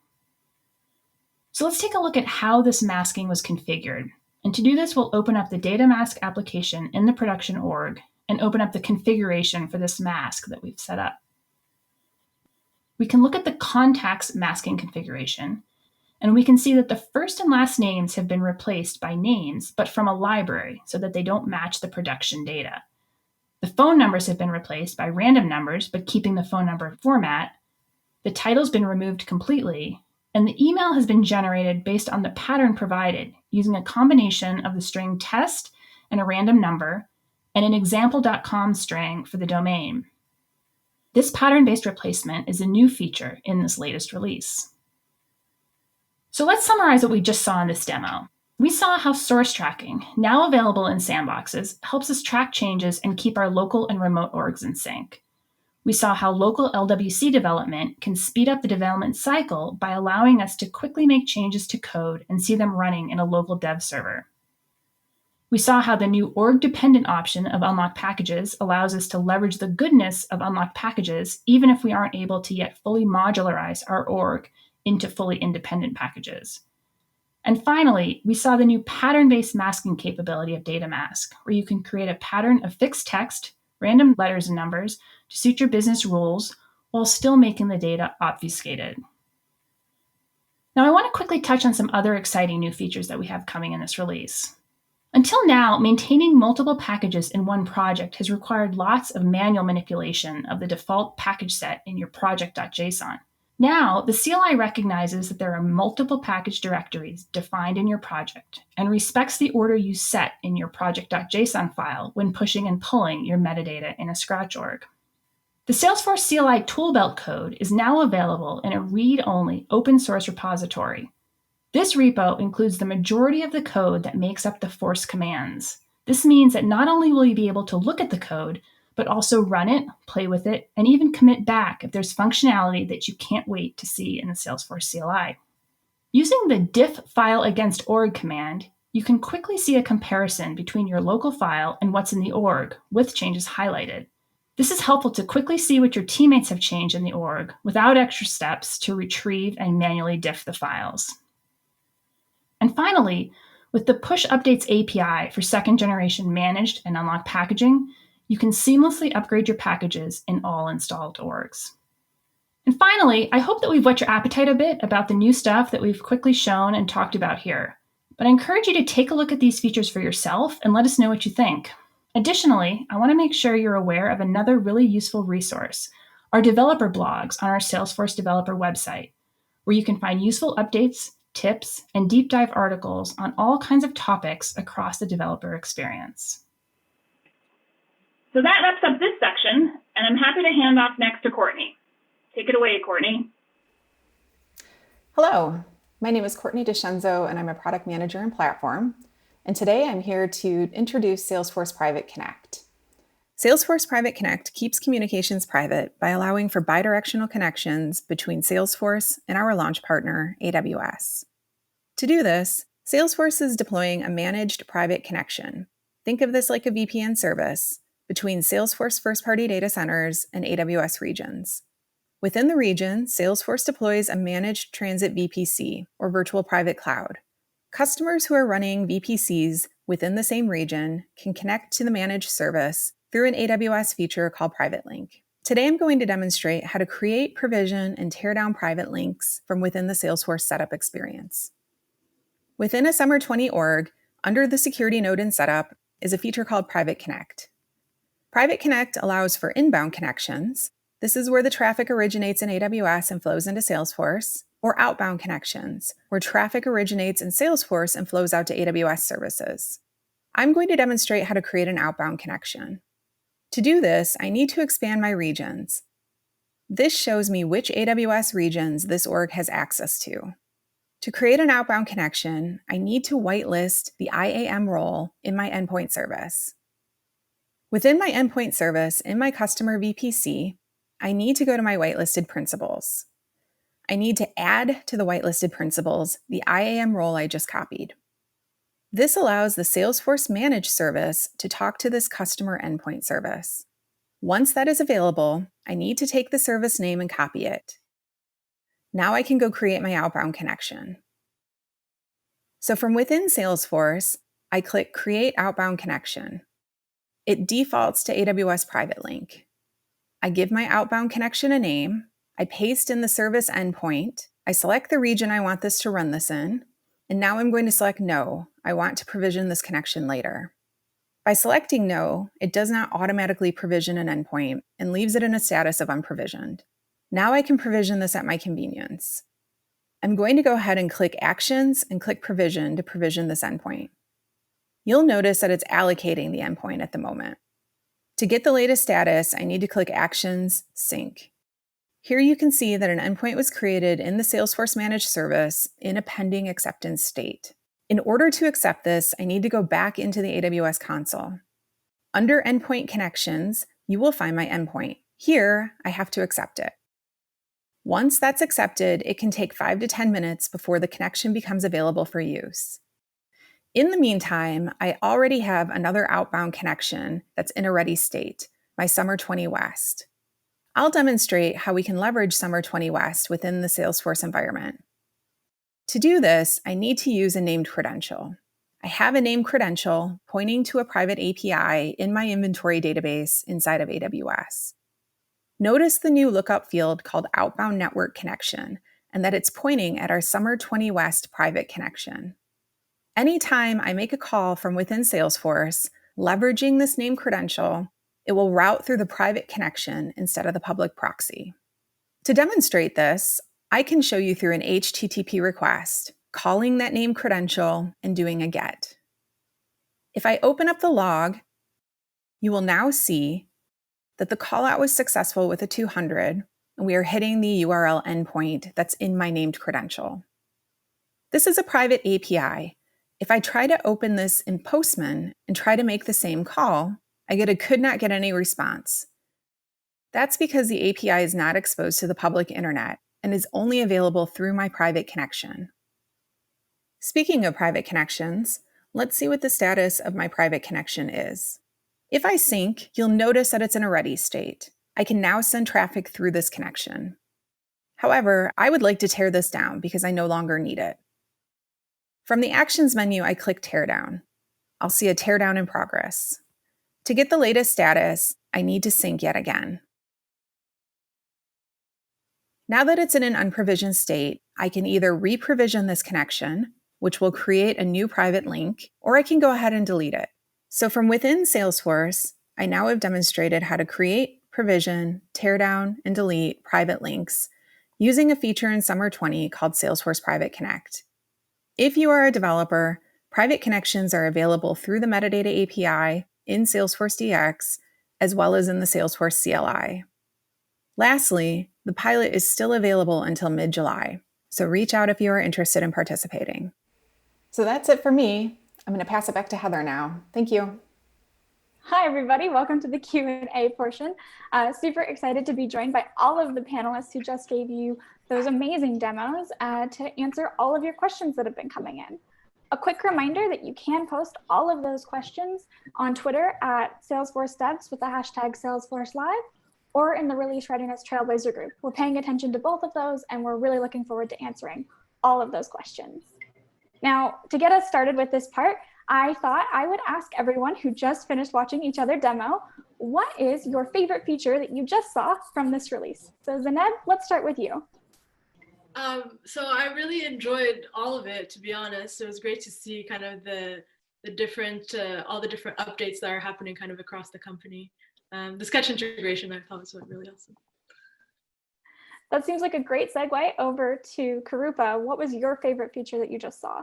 So let's take a look at how this masking was configured. And to do this, we'll open up the data mask application in the production org and open up the configuration for this mask that we've set up. We can look at the contacts masking configuration, And we can see that the first and last names have been replaced by names, but from a library so that they don't match the production data. The phone numbers have been replaced by random numbers, but keeping the phone number format. The title's been removed completely, and the email has been generated based on the pattern provided using a combination of the string test and a random number and an example.com string for the domain. This pattern-based replacement is a new feature in this latest release. So let's summarize what we just saw in this demo. We saw how source tracking, now available in sandboxes, helps us track changes and keep our local and remote orgs in sync. We saw how local LWC development can speed up the development cycle by allowing us to quickly make changes to code and see them running in a local dev server. We saw how the new org-dependent option of unlock packages allows us to leverage the goodness of unlocked packages even if we aren't able to yet fully modularize our org into fully independent packages. And finally, we saw the new pattern-based masking capability of Data Mask, where you can create a pattern of fixed text, random letters and numbers to suit your business rules while still making the data obfuscated. Now, I want to quickly touch on some other exciting new features that we have coming in this release. Until now, maintaining multiple packages in one project has required lots of manual manipulation of the default package set in your project.json. Now, the CLI recognizes that there are multiple package directories defined in your project and respects the order you set in your project.json file when pushing and pulling your metadata in a Scratch org. The Salesforce CLI toolbelt code is now available in a read-only open source repository. This repo includes the majority of the code that makes up the force commands. This means that not only will you be able to look at the code, but also run it, play with it, and even commit back if there's functionality that you can't wait to see in the Salesforce CLI. Using the diff file against org command, you can quickly see a comparison between your local file and what's in the org, with changes highlighted. This is helpful to quickly see what your teammates have changed in the org without extra steps to retrieve and manually diff the files. And finally, with the Push Updates API for second-generation managed and unlocked packaging, you can seamlessly upgrade your packages in all installed orgs. And finally, I hope that we've whet your appetite a bit about the new stuff that we've quickly shown and talked about here. But I encourage you to take a look at these features for yourself and let us know what you think. Additionally, I want to make sure you're aware of another really useful resource, our developer blogs on our Salesforce developer website, where you can find useful updates, tips, and deep dive articles on all kinds of topics across the developer experience. So that wraps up this section, and I'm happy to hand off next to Courtney. Take it away, Courtney. Hello, my name is Courtney DeScenzo, and I'm a product manager in Platform. And today I'm here to introduce Salesforce Private Connect. Salesforce Private Connect keeps communications private by allowing for bidirectional connections between Salesforce and our launch partner, AWS. To do this, Salesforce is deploying a managed private connection. Think of this like a VPN service between Salesforce first-party data centers and AWS regions. Within the region, Salesforce deploys a managed transit VPC, or virtual private cloud. Customers who are running VPCs within the same region can connect to the managed service through an AWS feature called Private Link. Today, I'm going to demonstrate how to create, provision, and tear down private links from within the Salesforce setup experience. Within a Summer 20 org, under the security node in setup, is a feature called Private Connect. Private Connect allows for inbound connections. This is where the traffic originates in AWS and flows into Salesforce, or outbound connections, where traffic originates in Salesforce and flows out to AWS services. I'm going to demonstrate how to create an outbound connection. To do this, I need to expand my regions. This shows me which AWS regions this org has access to. To create an outbound connection, I need to whitelist the IAM role in my endpoint service. Within my endpoint service, in my customer VPC, I need to go to my whitelisted principals. I need to add to the whitelisted principals the IAM role I just copied. This allows the Salesforce managed service to talk to this customer endpoint service. Once that is available, I need to take the service name and copy it. Now I can go create my outbound connection. So from within Salesforce, I click Create Outbound Connection. It defaults to AWS Private Link. I give my outbound connection a name. I paste in the service endpoint. I select the region I want this to run this in, and now I'm going to select No, I want to provision this connection later. By selecting No, it does not automatically provision an endpoint and leaves it in a status of unprovisioned. Now I can provision this at my convenience. I'm going to go ahead and click Actions and click Provision to provision this endpoint. You'll notice that it's allocating the endpoint at the moment. To get the latest status, I need to click Actions, Sync. Here you can see that an endpoint was created in the Salesforce Managed Service in a pending acceptance state. In order to accept this, I need to go back into the AWS console. Under Endpoint Connections, you will find my endpoint. Here, I have to accept it. Once that's accepted, it can take 5 to 10 minutes before the connection becomes available for use. In the meantime, I already have another outbound connection that's in a ready state, my Summer 20 West. I'll demonstrate how we can leverage Summer 20 West within the Salesforce environment. To do this, I need to use a named credential. I have a named credential pointing to a private API in my inventory database inside of AWS. Notice the new lookup field called Outbound Network Connection, and that it's pointing at our Summer 20 West private connection. Anytime I make a call from within Salesforce, leveraging this named credential, it will route through the private connection instead of the public proxy. To demonstrate this, I can show you through an HTTP request, calling that named credential and doing a GET. If I open up the log, you will now see that the callout was successful with a 200, and we are hitting the URL endpoint that's in my named credential. This is a private API. If I try to open this in Postman and try to make the same call, I get a could not get any response. That's because the API is not exposed to the public internet and is only available through my private connection. Speaking of private connections, let's see what the status of my private connection is. If I sync, you'll notice that it's in a ready state. I can now send traffic through this connection. However, I would like to tear this down because I no longer need it. From the Actions menu, I click Teardown. I'll see a teardown in progress. To get the latest status, I need to sync yet again. Now that it's in an unprovisioned state, I can either re-provision this connection, which will create a new private link, or I can go ahead and delete it. So from within Salesforce, I now have demonstrated how to create, provision, tear down, and delete private links using a feature in Summer 20 called Salesforce Private Connect. If you are a developer, private connections are available through the Metadata API in Salesforce DX, as well as in the Salesforce CLI. Lastly, the pilot is still available until mid-July, so reach out if you are interested in participating. So that's it for me. I'm going to pass it back to Heather now. Thank you. Hi, everybody. Welcome to the Q&A portion. Super excited to be joined by all of the panelists who just gave you those amazing demos to answer all of your questions that have been coming in. A quick reminder that you can post all of those questions on Twitter at Salesforce Devs with the hashtag Salesforce Live, or in the Release Readiness Trailblazer group. We're paying attention to both of those, and we're really looking forward to answering all of those questions. Now, to get us started with this part, I thought I would ask everyone who just finished watching each other demo, what is your favorite feature that you just saw from this release? So Zeneb, let's start with you. So I really enjoyed all of it, to be honest. It was great to see kind of the different, all the different updates that are happening kind of across the company. The sketch integration I thought was really awesome. That seems like a great segue over to Karupa. What was your favorite feature that you just saw?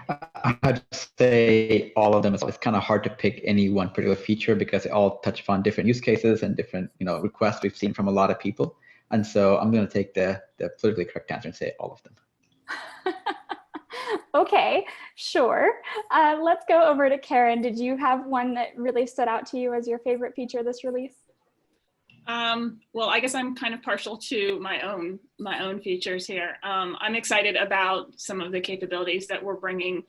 I'd say all of them. It's kind of hard to pick any one particular feature because they all touch upon different use cases and different, requests we've seen from a lot of people. And so I'm going to take the politically correct answer and say all of them. Okay, sure. Let's go over to Karen. Did you have one that really stood out to you as your favorite feature this release? Well, I guess I'm kind of partial to my own features here. I'm excited about some of the capabilities that we're bringing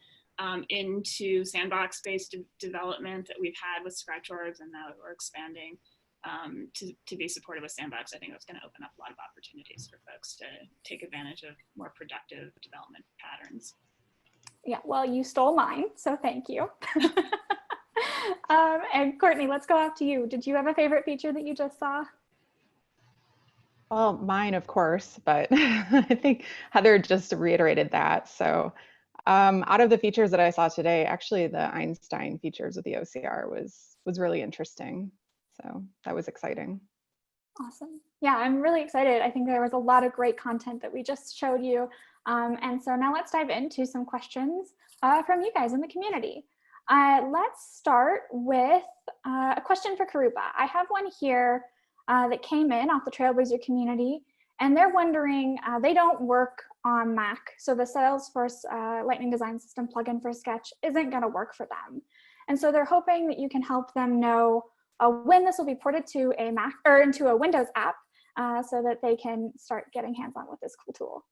into sandbox-based development that we've had with scratch-orbs, and now that we're expanding to be supported with sandbox. I think that's going to open up a lot of opportunities for folks to take advantage of more productive development patterns. Yeah, well, you stole mine, so thank you. And Courtney, let's go off to you. Did you have a favorite feature that you just saw? Well, mine, of course, but I think Heather just reiterated that. So out of the features that I saw today, actually the Einstein features with the OCR was really interesting. So that was exciting. Awesome. Yeah, I'm really excited. I think there was a lot of great content that we just showed you. And so now let's dive into some questions from you guys in the community. Let's start with a question for Karupa. I have one here that came in off the Trailblazer community, and they're wondering, they don't work on Mac, so the Salesforce Lightning Design System plugin for Sketch isn't going to work for them. And so they're hoping that you can help them know when this will be ported to a Mac or into a Windows app so that they can start getting hands-on with this cool tool.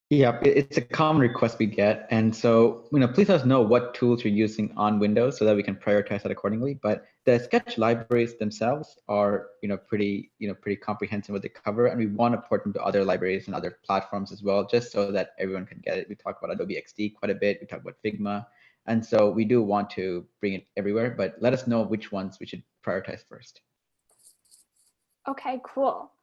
Yeah, it's a common request we get. And so, please let us know what tools you're using on Windows so that we can prioritize that accordingly. But the Sketch libraries themselves are, pretty comprehensive what they cover. And we want to port them to other libraries and other platforms as well, just so that everyone can get it. We talk about Adobe XD quite a bit. We talk about Figma. And so we do want to bring it everywhere, but let us know which ones we should prioritize first. Okay, cool.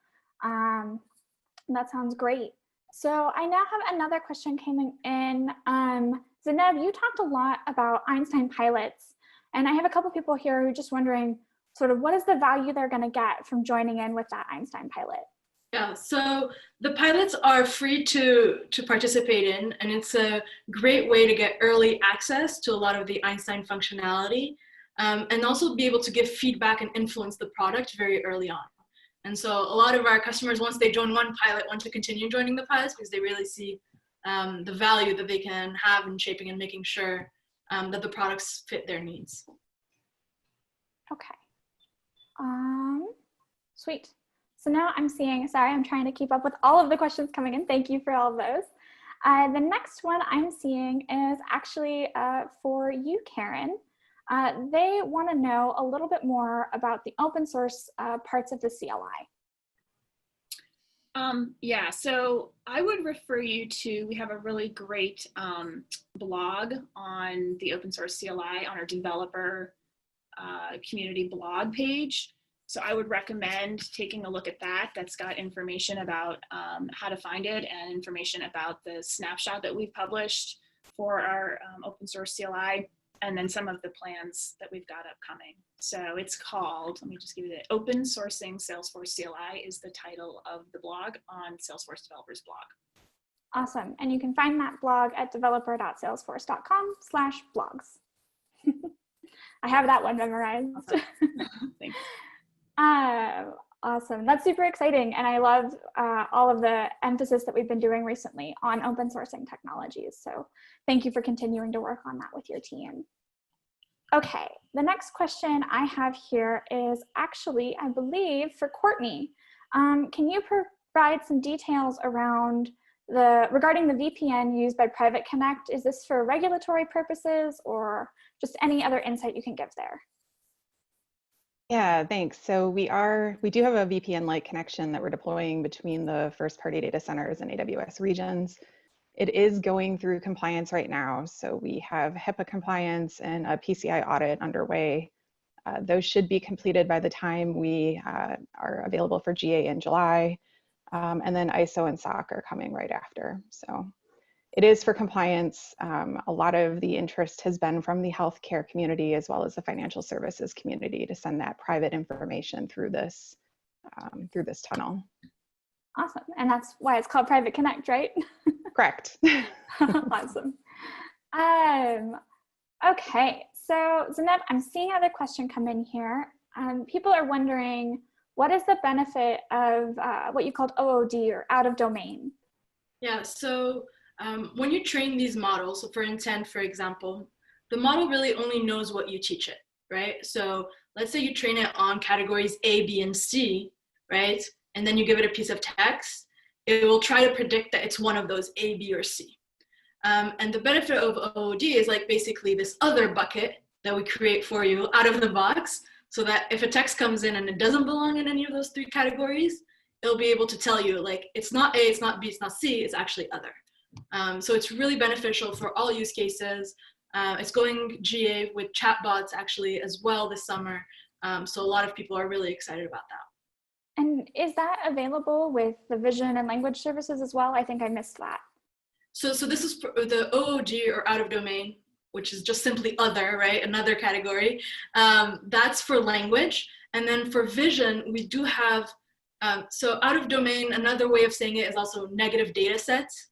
That sounds great. So I now have another question coming in. Zineb, you talked a lot about Einstein pilots, and I have a couple people here who are just wondering sort of what is the value they're going to get from joining in with that Einstein pilot? Yeah, so the pilots are free to participate in, and it's a great way to get early access to a lot of the Einstein functionality, and also be able to give feedback and influence the product very early on. And so a lot of our customers, once they join one pilot, want to continue joining the pilots because they really see the value that they can have in shaping and making sure that the products fit their needs. Okay. Sweet. So now I'm seeing, sorry, I'm trying to keep up with all of the questions coming in. Thank you for all of those. The next one I'm seeing is actually for you, Karen. They want to know a little bit more about the open source parts of the CLI. Yeah, so I would refer you to, we have a really great blog on the open source CLI on our developer community blog page. So I would recommend taking a look at that. That's got information about how to find it and information about the snapshot that we've published for our open source CLI, and then some of the plans that we've got upcoming. So it's called, let me just give you the Open Sourcing Salesforce CLI is the title of the blog on Salesforce Developers blog. Awesome. And you can find that blog at developer.salesforce.com/blogs. I have that one memorized. Awesome. Thanks. Awesome. That's super exciting. And I love all of the emphasis that we've been doing recently on open sourcing technologies. So thank you for continuing to work on that with your team. Okay, the next question I have here is actually, I believe, for Courtney. Can you provide some details around regarding the VPN used by Private Connect? Is this for regulatory purposes or just any other insight you can give there? Yeah, thanks. So we do have a VPN-like connection that we're deploying between the first-party data centers and AWS regions. It is going through compliance right now. So we have HIPAA compliance and a PCI audit underway. Those should be completed by the time we are available for GA in July. And then ISO and SOC are coming right after. So it is for compliance. A lot of the interest has been from the healthcare community as well as the financial services community to send that private information through this tunnel. Awesome. And that's why it's called Private Connect, right? Correct. Awesome. Okay, so Zineb, I'm seeing another question come in here. People are wondering, what is the benefit of what you called OOD or out of domain? Yeah, so when you train these models, so for intent, for example, the model really only knows what you teach it, right? So let's say you train it on categories A, B, and C, right? And then you give it a piece of text, it will try to predict that it's one of those A, B, or C. And the benefit of OOD is like basically this other bucket that we create for you out of the box, so that if a text comes in and it doesn't belong in any of those three categories, it'll be able to tell you like, it's not A, it's not B, it's not C, it's actually other. So it's really beneficial for all use cases. It's going GA with chatbots actually as well this summer. So a lot of people are really excited about that. And is that available with the vision and language services as well? I think I missed that. So this is for the OOG, or out of domain, which is just simply other, right? Another category. That's for language. And then for vision, we do have, so out of domain, another way of saying it is also negative data sets.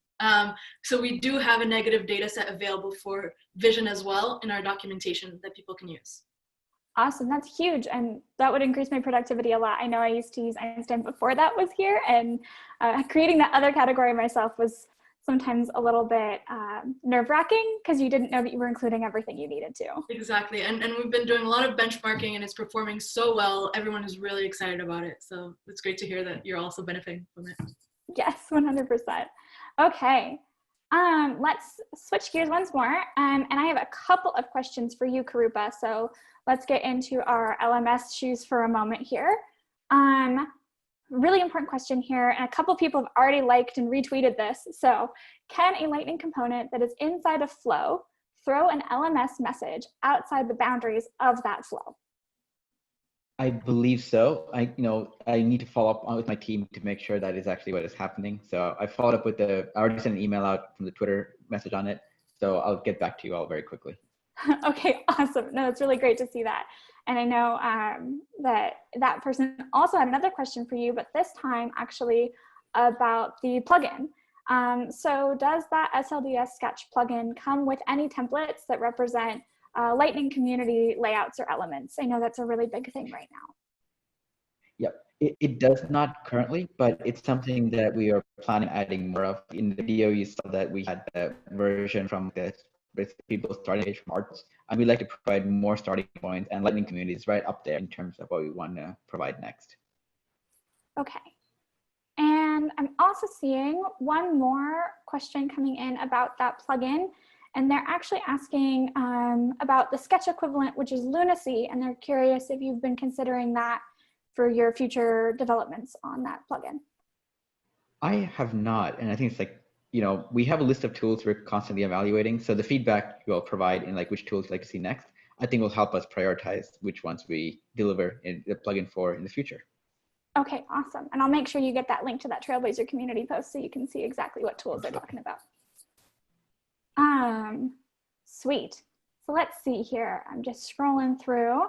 So we do have a negative data set available for vision as well in our documentation that people can use. Awesome, that's huge. And that would increase my productivity a lot. I know I used to use Einstein before that was here, and creating that other category myself was sometimes a little bit nerve-wracking because you didn't know that you were including everything you needed to. Exactly, and we've been doing a lot of benchmarking and it's performing so well. Everyone is really excited about it. So it's great to hear that you're also benefiting from it. Yes, 100%. Okay, let's switch gears once more. And I have a couple of questions for you, Karupa. So let's get into our LMS shoes for a moment here. Really important question here, and a couple people have already liked and retweeted this. So, can a Lightning component that is inside a flow throw an LMS message outside the boundaries of that flow? I believe so. I need to follow up with my team to make sure that is actually what is happening. So I followed up with I already sent an email out from the Twitter message on it. So I'll get back to you all very quickly. Okay, awesome. No, it's really great to see that. And I know that person also had another question for you, but this time actually about the plugin. So does that SLDS sketch plugin come with any templates that represent Lightning community layouts or elements? I know that's a really big thing right now. Yep, it does not currently, but it's something that we are planning on adding more of. In the video, you saw that we had the version from with people starting page from arts, and we'd like to provide more starting points and Lightning communities right up there in terms of what we want to provide next. Okay. And I'm also seeing one more question coming in about that plugin, and they're actually asking about the sketch equivalent, which is Lunacy, and they're curious if you've been considering that for your future developments on that plugin. I have not, and I think it's like, we have a list of tools we're constantly evaluating. So the feedback you'll provide in like which tools you'd like to see next, I think will help us prioritize which ones we deliver in the plugin for in the future. Okay, awesome. And I'll make sure you get that link to that Trailblazer community post so you can see exactly what tools they're talking about. Sweet. So let's see here. I'm just scrolling through.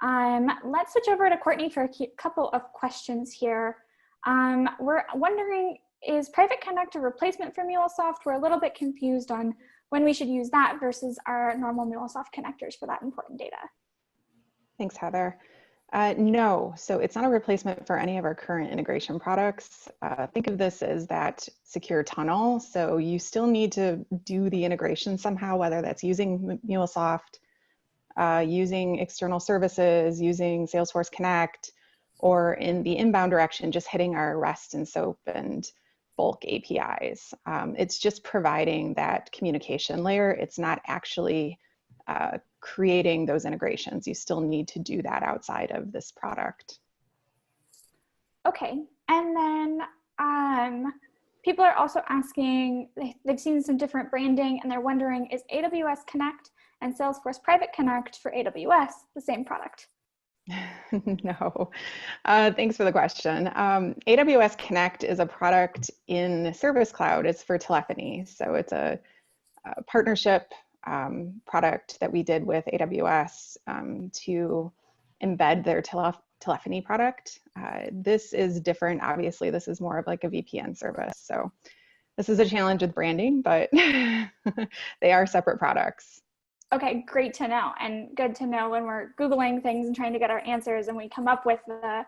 Let's switch over to Courtney for a couple of questions here. We're wondering, is Private Connect a replacement for MuleSoft? We're a little bit confused on when we should use that versus our normal MuleSoft connectors for that important data. Thanks, Heather. No, so it's not a replacement for any of our current integration products. Think of this as that secure tunnel. So you still need to do the integration somehow, whether that's using MuleSoft, using external services, using Salesforce Connect, or in the inbound direction, just hitting our REST and SOAP and bulk APIs. It's just providing that communication layer. It's not actually creating those integrations. You still need to do that outside of this product. Okay, and then people are also asking, they've seen some different branding and they're wondering, is AWS Connect and Salesforce Private Connect for AWS the same product? No, thanks for the question. AWS Connect is a product in Service Cloud. It's for telephony. So it's a partnership product that we did with AWS to embed their telephony product. This is different. Obviously, this is more of like a VPN service. So this is a challenge with branding, but they are separate products. Okay, great to know, and good to know when we're Googling things and trying to get our answers and we come up with the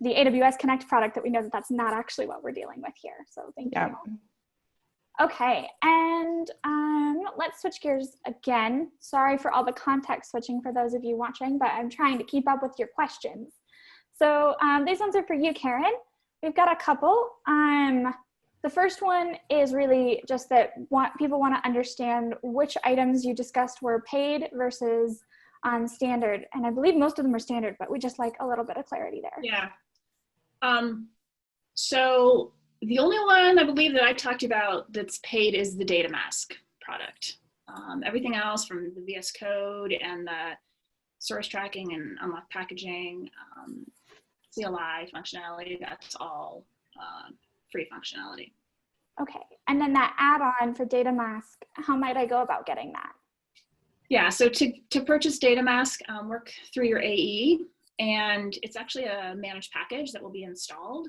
AWS Connect product that we know that that's not actually what we're dealing with here. So thank you. Okay, and let's switch gears again. Sorry for all the context switching for those of you watching, but I'm trying to keep up with your questions. So these ones are for you, Karen. We've got a couple. The first one is really just that people want to understand which items you discussed were paid versus standard. And I believe most of them are standard, but we just like a little bit of clarity there. Yeah. So the only one I believe that I talked about that's paid is the data mask product. Everything else from the VS Code and the source tracking and unlock packaging, CLI functionality, that's all free functionality. Okay, and then that add-on for Data Mask, how might I go about getting that? Yeah, so to purchase Data Mask, work through your AE, and it's actually a managed package that will be installed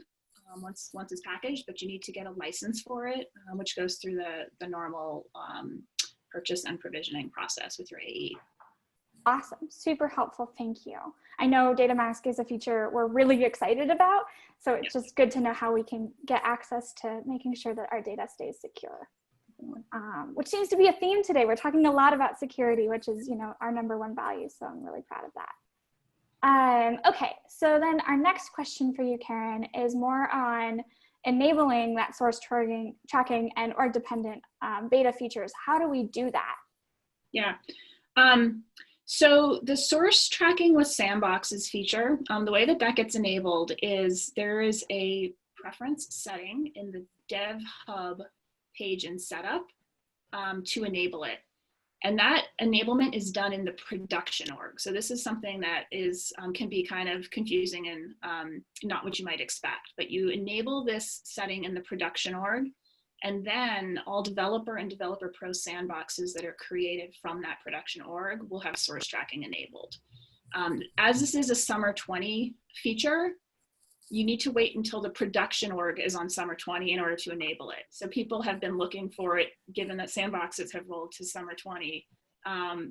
once it's packaged, but you need to get a license for it, which goes through the normal purchase and provisioning process with your AE. Awesome, super helpful, thank you. I know Data Mask is a feature we're really excited about, so it's just good to know how we can get access to making sure that our data stays secure. Which seems to be a theme today. We're talking a lot about security, which is, you know, our #1 value, so I'm really proud of that. Okay, so then our next question for you, Karen, is more on enabling that source tracking and org-dependent beta features. How do we do that? Yeah. So the source tracking with sandboxes feature, the way that gets enabled is there is a preference setting in the Dev Hub page and setup to enable it. And that enablement is done in the production org. So this is something that is can be kind of confusing and not what you might expect, but you enable this setting in the production org, and then all developer and developer pro sandboxes that are created from that production org will have source tracking enabled. As this is a summer 20 feature, you need to wait until the production org is on summer 20 in order to enable it. So people have been looking for it, given that sandboxes have rolled to summer 20.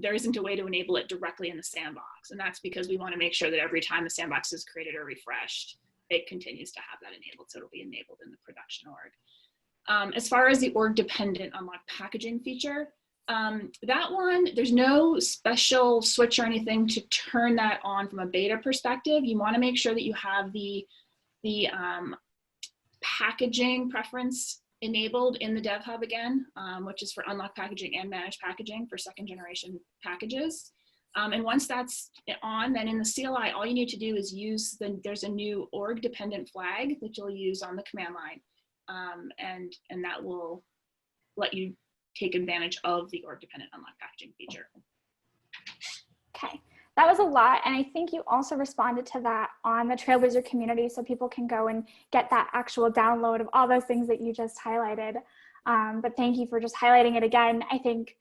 There isn't a way to enable it directly in the sandbox. And that's because we want to make sure that every time the sandbox is created or refreshed, it continues to have that enabled. So it'll be enabled in the production org. As far as the org dependent unlock packaging feature, that one, there's no special switch or anything to turn that on from a beta perspective. You want to make sure that you have the packaging preference enabled in the Dev Hub again, which is for unlock packaging and managed packaging for second generation packages. And once that's on, then in the CLI, all you need to do is use there's a new org dependent flag that you'll use on the command line. And that will let you take advantage of the org dependent unlock packaging feature. Okay. That was a lot, and I think you also responded to that on the Trailblazer community, so people can go and get that actual download of all those things that you just highlighted. But thank you for just highlighting it again. I think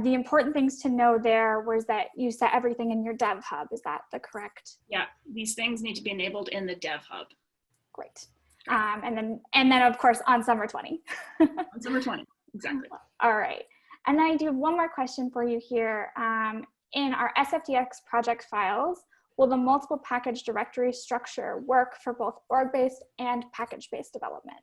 the important things to know there was that you set everything in your Dev Hub. Is that the correct? Yeah, these things need to be enabled in the Dev Hub. Great. And then of course on summer 20. On summer 20, exactly. All right. And then I do have one more question for you here. In our SFDX project files, will the multiple package directory structure work for both org-based and package-based development?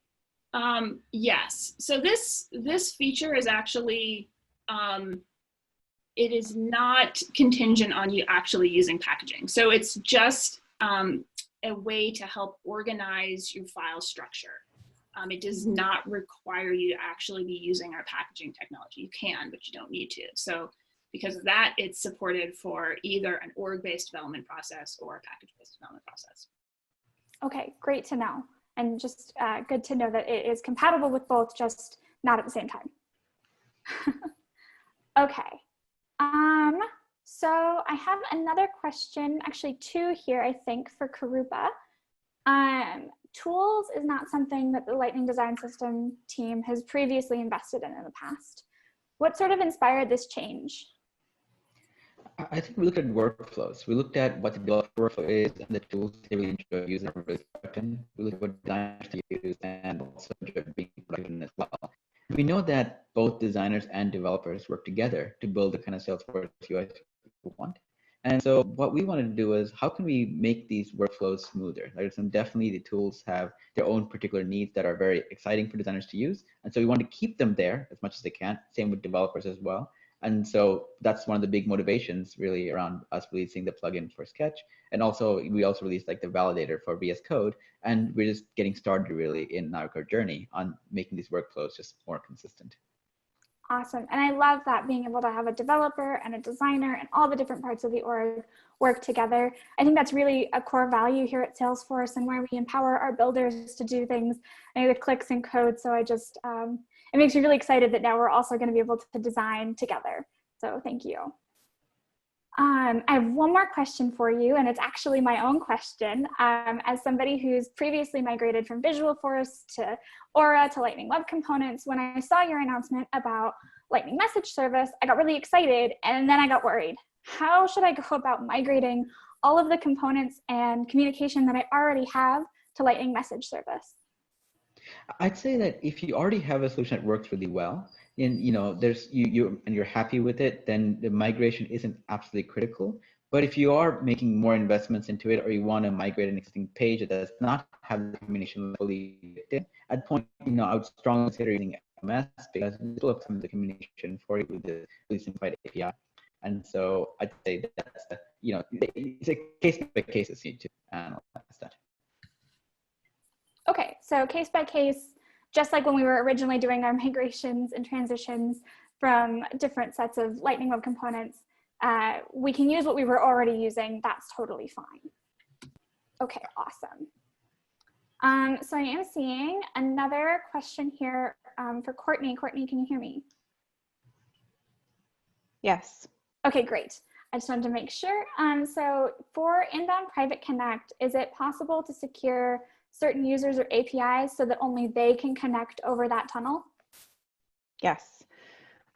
Yes. So this feature is actually, it is not contingent on you actually using packaging. So it's just a way to help organize your file structure. It does not require you to actually be using our packaging technology. You can, but you don't need to. So because of that, it's supported for either an org-based development process or a package-based development process. Okay, great to know. And just good to know that it is compatible with both, just not at the same time. Okay. So I have another question, actually two here, I think, for Karupa. Tools is not something that the Lightning Design System team has previously invested in the past. What sort of inspired this change? I think we looked at workflows. We looked at what the developer workflow is and the tools they really enjoy using. We looked at what designers use and also enjoy being productive as well. We know that both designers and developers work together to build the kind of Salesforce UI we want. And so what we wanted to do is, how can we make these workflows smoother? Like, definitely the tools have their own particular needs that are very exciting for designers to use. And so we want to keep them there as much as they can. Same with developers as well. And so that's one of the big motivations really around us releasing the plugin for Sketch. And also, we also released like the validator for VS Code. And we're just getting started really in our journey on making these workflows just more consistent. Awesome. And I love that, being able to have a developer and a designer and all the different parts of the org work together. I think that's really a core value here at Salesforce, and where we empower our builders to do things with clicks and code. So I just, it makes me really excited that now we're also going to be able to design together. So thank you. I have one more question for you, and it's actually my own question. As somebody who's previously migrated from Visualforce to Aura to Lightning Web Components, when I saw your announcement about Lightning Message Service, I got really excited, and then I got worried. How should I go about migrating all of the components and communication that I already have to Lightning Message Service? I'd say that if you already have a solution that works really well, and you're happy with it, then the migration isn't absolutely critical. But if you are making more investments into it, or you want to migrate an existing page that does not have the communication fully baked in, at point, I would strongly consider using MS, because it will optimize the communication for you with the really simplified API. And so I'd say that's it's a case by case as you need to analyze that. Okay, so case by case, just like when we were originally doing our migrations and transitions from different sets of Lightning Web Components, we can use what we were already using. That's totally fine. Okay, awesome. So I am seeing another question here for Courtney. Courtney, can you hear me? Yes. Okay, great. I just wanted to make sure. So for Inbound Private Connect, is it possible to secure certain users or APIs so that only they can connect over that tunnel? Yes.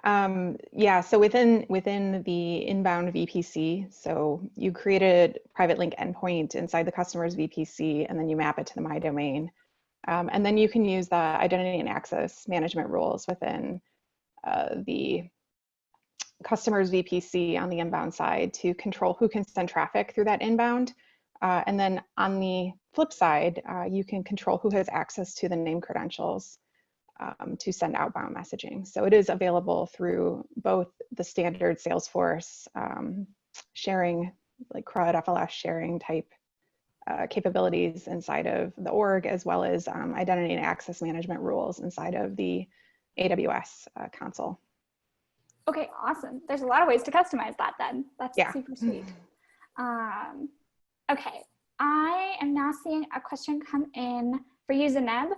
Yeah, so within the inbound VPC, so you create a private link endpoint inside the customer's VPC, and then you map it to the My Domain. And then you can use the identity and access management rules within the customer's VPC on the inbound side to control who can send traffic through that inbound. And then on the flip side, you can control who has access to the name credentials to send outbound messaging. So it is available through both the standard Salesforce sharing, like CRUD, FLS sharing type capabilities inside of the org, as well as identity and access management rules inside of the AWS console. Okay, awesome. There's a lot of ways to customize that then. That's super sweet. Okay, I am now seeing a question come in for you, Zeneb.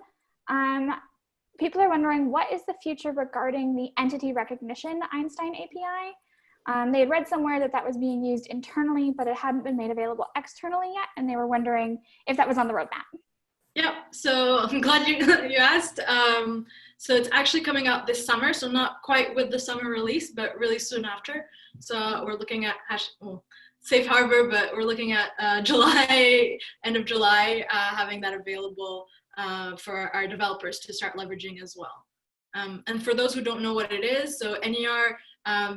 People are wondering, what is the future regarding the entity recognition Einstein API? They had read somewhere that that was being used internally, but it hadn't been made available externally yet, and they were wondering if that was on the roadmap. Yeah, so I'm glad you asked. So it's actually coming out this summer, so not quite with the summer release, but really soon after. So we're looking at safe harbor, but we're looking at July, end of July, having that available for our developers to start leveraging as well. And for those who don't know what it is, so NER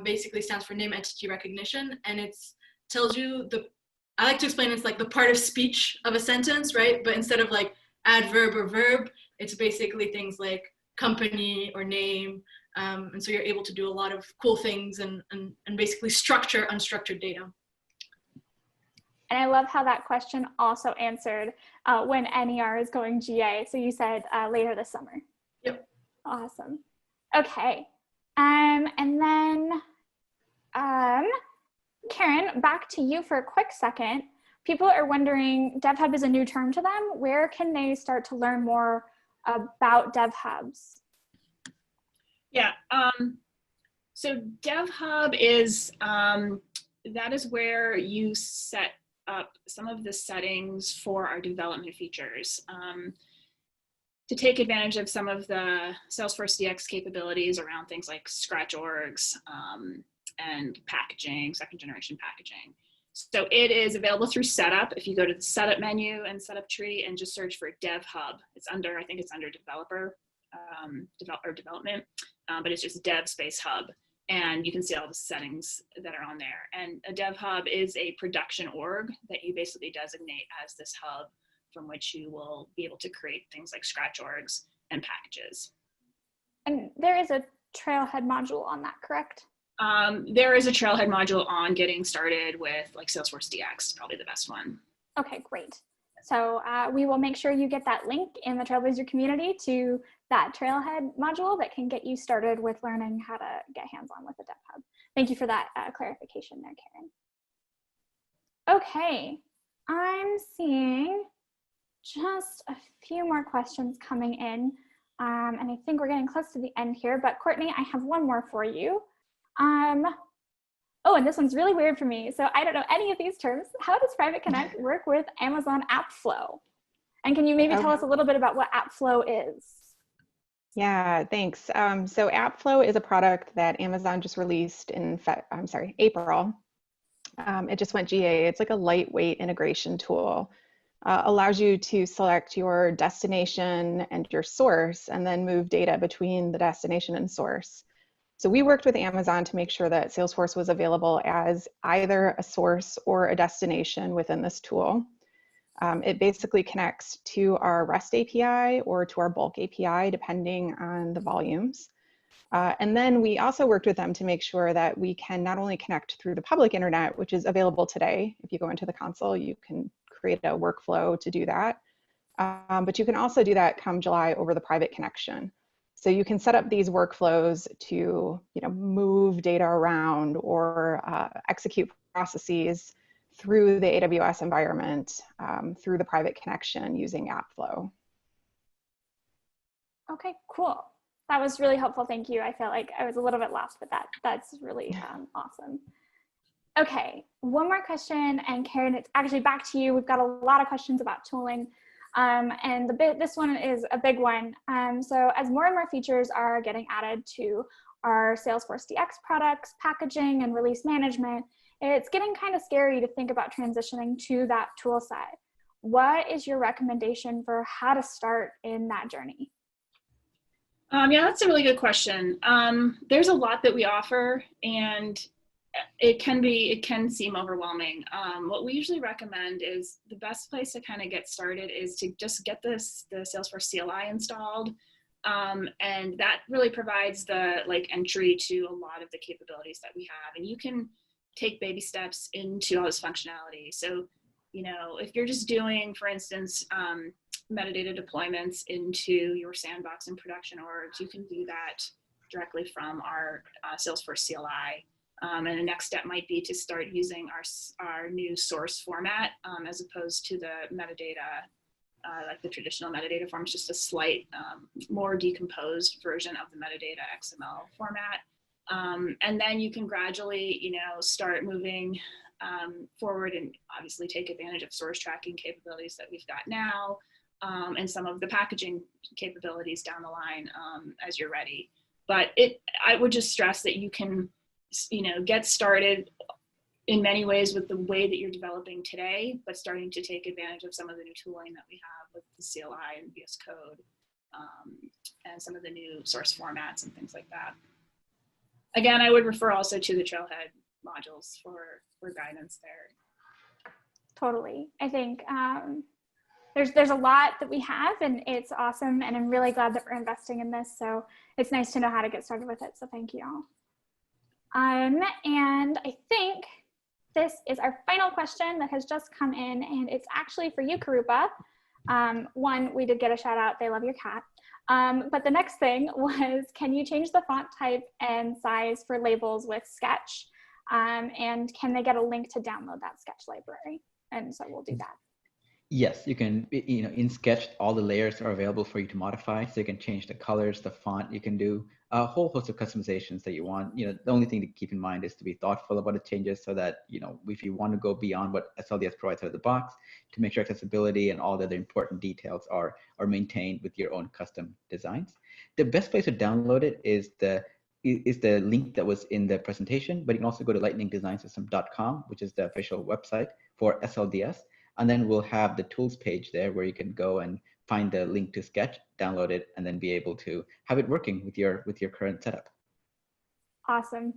basically stands for name entity recognition, and it tells you I like to explain it's like the part of speech of a sentence, right? But instead of like adverb or verb, it's basically things like company or name. And so you're able to do a lot of cool things and basically structure unstructured data. And I love how that question also answered when NER is going GA. So you said later this summer. Yep. Awesome. Okay. And then Karen, back to you for a quick second. People are wondering, DevHub is a new term to them. Where can they start to learn more about DevHubs? Yeah, so DevHub is, that is where you set up some of the settings for our development features. To take advantage of some of the Salesforce DX capabilities around things like scratch orgs and packaging, second generation packaging. So it is available through setup. If you go to the setup menu and setup tree and just search for DevHub, it's under, I think it's under developer or development, but it's just dev space hub. And you can see all the settings that are on there. And a dev hub is a production org that you basically designate as this hub from which you will be able to create things like scratch orgs and packages. And there is a Trailhead module on that, correct? There is a Trailhead module on getting started with like Salesforce DX, probably the best one. Okay, great. So we will make sure you get that link in the Trailblazer community to that Trailhead module that can get you started with learning how to get hands-on with the DevHub. Thank you for that clarification there, Karen. Okay, I'm seeing just a few more questions coming in, and I think we're getting close to the end here, but Courtney, I have one more for you. Oh, and this one's really weird for me. So I don't know any of these terms. How does Private Connect work with Amazon AppFlow? And can you maybe tell us a little bit about what AppFlow is? Yeah, thanks. So AppFlow is a product that Amazon just released in April. It just went GA. It's like a lightweight integration tool. Allows you to select your destination and your source and then move data between the destination and source. So we worked with Amazon to make sure that Salesforce was available as either a source or a destination within this tool. It basically connects to our REST API or to our bulk API, depending on the volumes. And then we also worked with them to make sure that we can not only connect through the public internet, which is available today. If you go into the console, you can create a workflow to do that. But you can also do that come July over the private connection. So you can set up these workflows to move data around or execute processes through the AWS environment through the private connection using AppFlow. Okay, cool. That was really helpful. Thank you. I felt like I was a little bit lost, but that's really awesome. Okay, one more question, and Karen, it's actually back to you. We've got a lot of questions about tooling, and this one is a big one. So as more and more features are getting added to our Salesforce DX products, packaging, and release management, it's getting kind of scary to think about transitioning to that tool set. What is your recommendation for how to start in that journey? Yeah, that's a really good question. There's a lot that we offer, and it can seem overwhelming. What we usually recommend is the best place to kind of get started is to just get the Salesforce CLI installed. And that really provides the entry to a lot of the capabilities that we have. And you can take baby steps into all this functionality. So, if you're just doing, for instance, metadata deployments into your sandbox and production orgs, you can do that directly from our Salesforce CLI. And the next step might be to start using our new source format as opposed to the metadata, like the traditional metadata form. It's just a slight more decomposed version of the metadata XML format. And then you can gradually, start moving forward and obviously take advantage of source tracking capabilities that we've got now and some of the packaging capabilities down the line as you're ready. But I would just stress that you can, get started in many ways with the way that you're developing today, but starting to take advantage of some of the new tooling that we have with the CLI and VS Code and some of the new source formats and things like that. Again, I would refer also to the Trailhead modules for guidance there. Totally. I think there's a lot that we have, and it's awesome, and I'm really glad that we're investing in this. So it's nice to know how to get started with it. So thank you all. And I think this is our final question that has just come in, and it's actually for you, Karupa. One, we did get a shout out. They love your cat. But the next thing was, can you change the font type and size for labels with Sketch? And can they get a link to download that Sketch library? And so we'll do that. Yes, you can, in Sketch, all the layers are available for you to modify. So you can change the colors, the font, you can do a whole host of customizations that you want. The only thing to keep in mind is to be thoughtful about the changes so that, if you want to go beyond what SLDS provides out of the box, to make sure accessibility and all the other important details are maintained with your own custom designs. The best place to download it is the link that was in the presentation, but you can also go to lightningdesignsystem.com, which is the official website for SLDS. And then we'll have the tools page there where you can go and find the link to Sketch, download it, and then be able to have it working with your current setup. Awesome.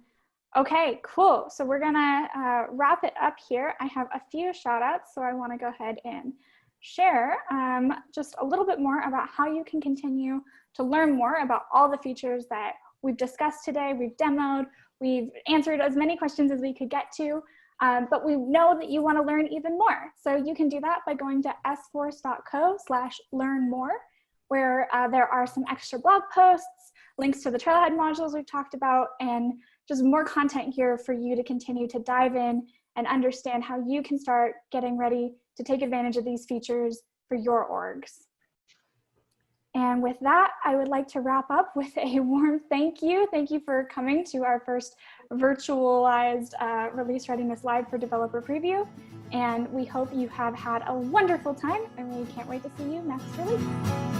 Okay, cool. So we're gonna wrap it up here. I have a few shout outs, so I wanna go ahead and share just a little bit more about how you can continue to learn more about all the features that we've discussed today, we've demoed, we've answered as many questions as we could get to. But we know that you want to learn even more. So you can do that by going to sforce.co/learn more, where there are some extra blog posts, links to the Trailhead modules we've talked about, and just more content here for you to continue to dive in and understand how you can start getting ready to take advantage of these features for your orgs. And with that, I would like to wrap up with a warm thank you. Thank you for coming to our first virtualized Release Readiness Live for Developer Preview. And we hope you have had a wonderful time, and we can't wait to see you next release.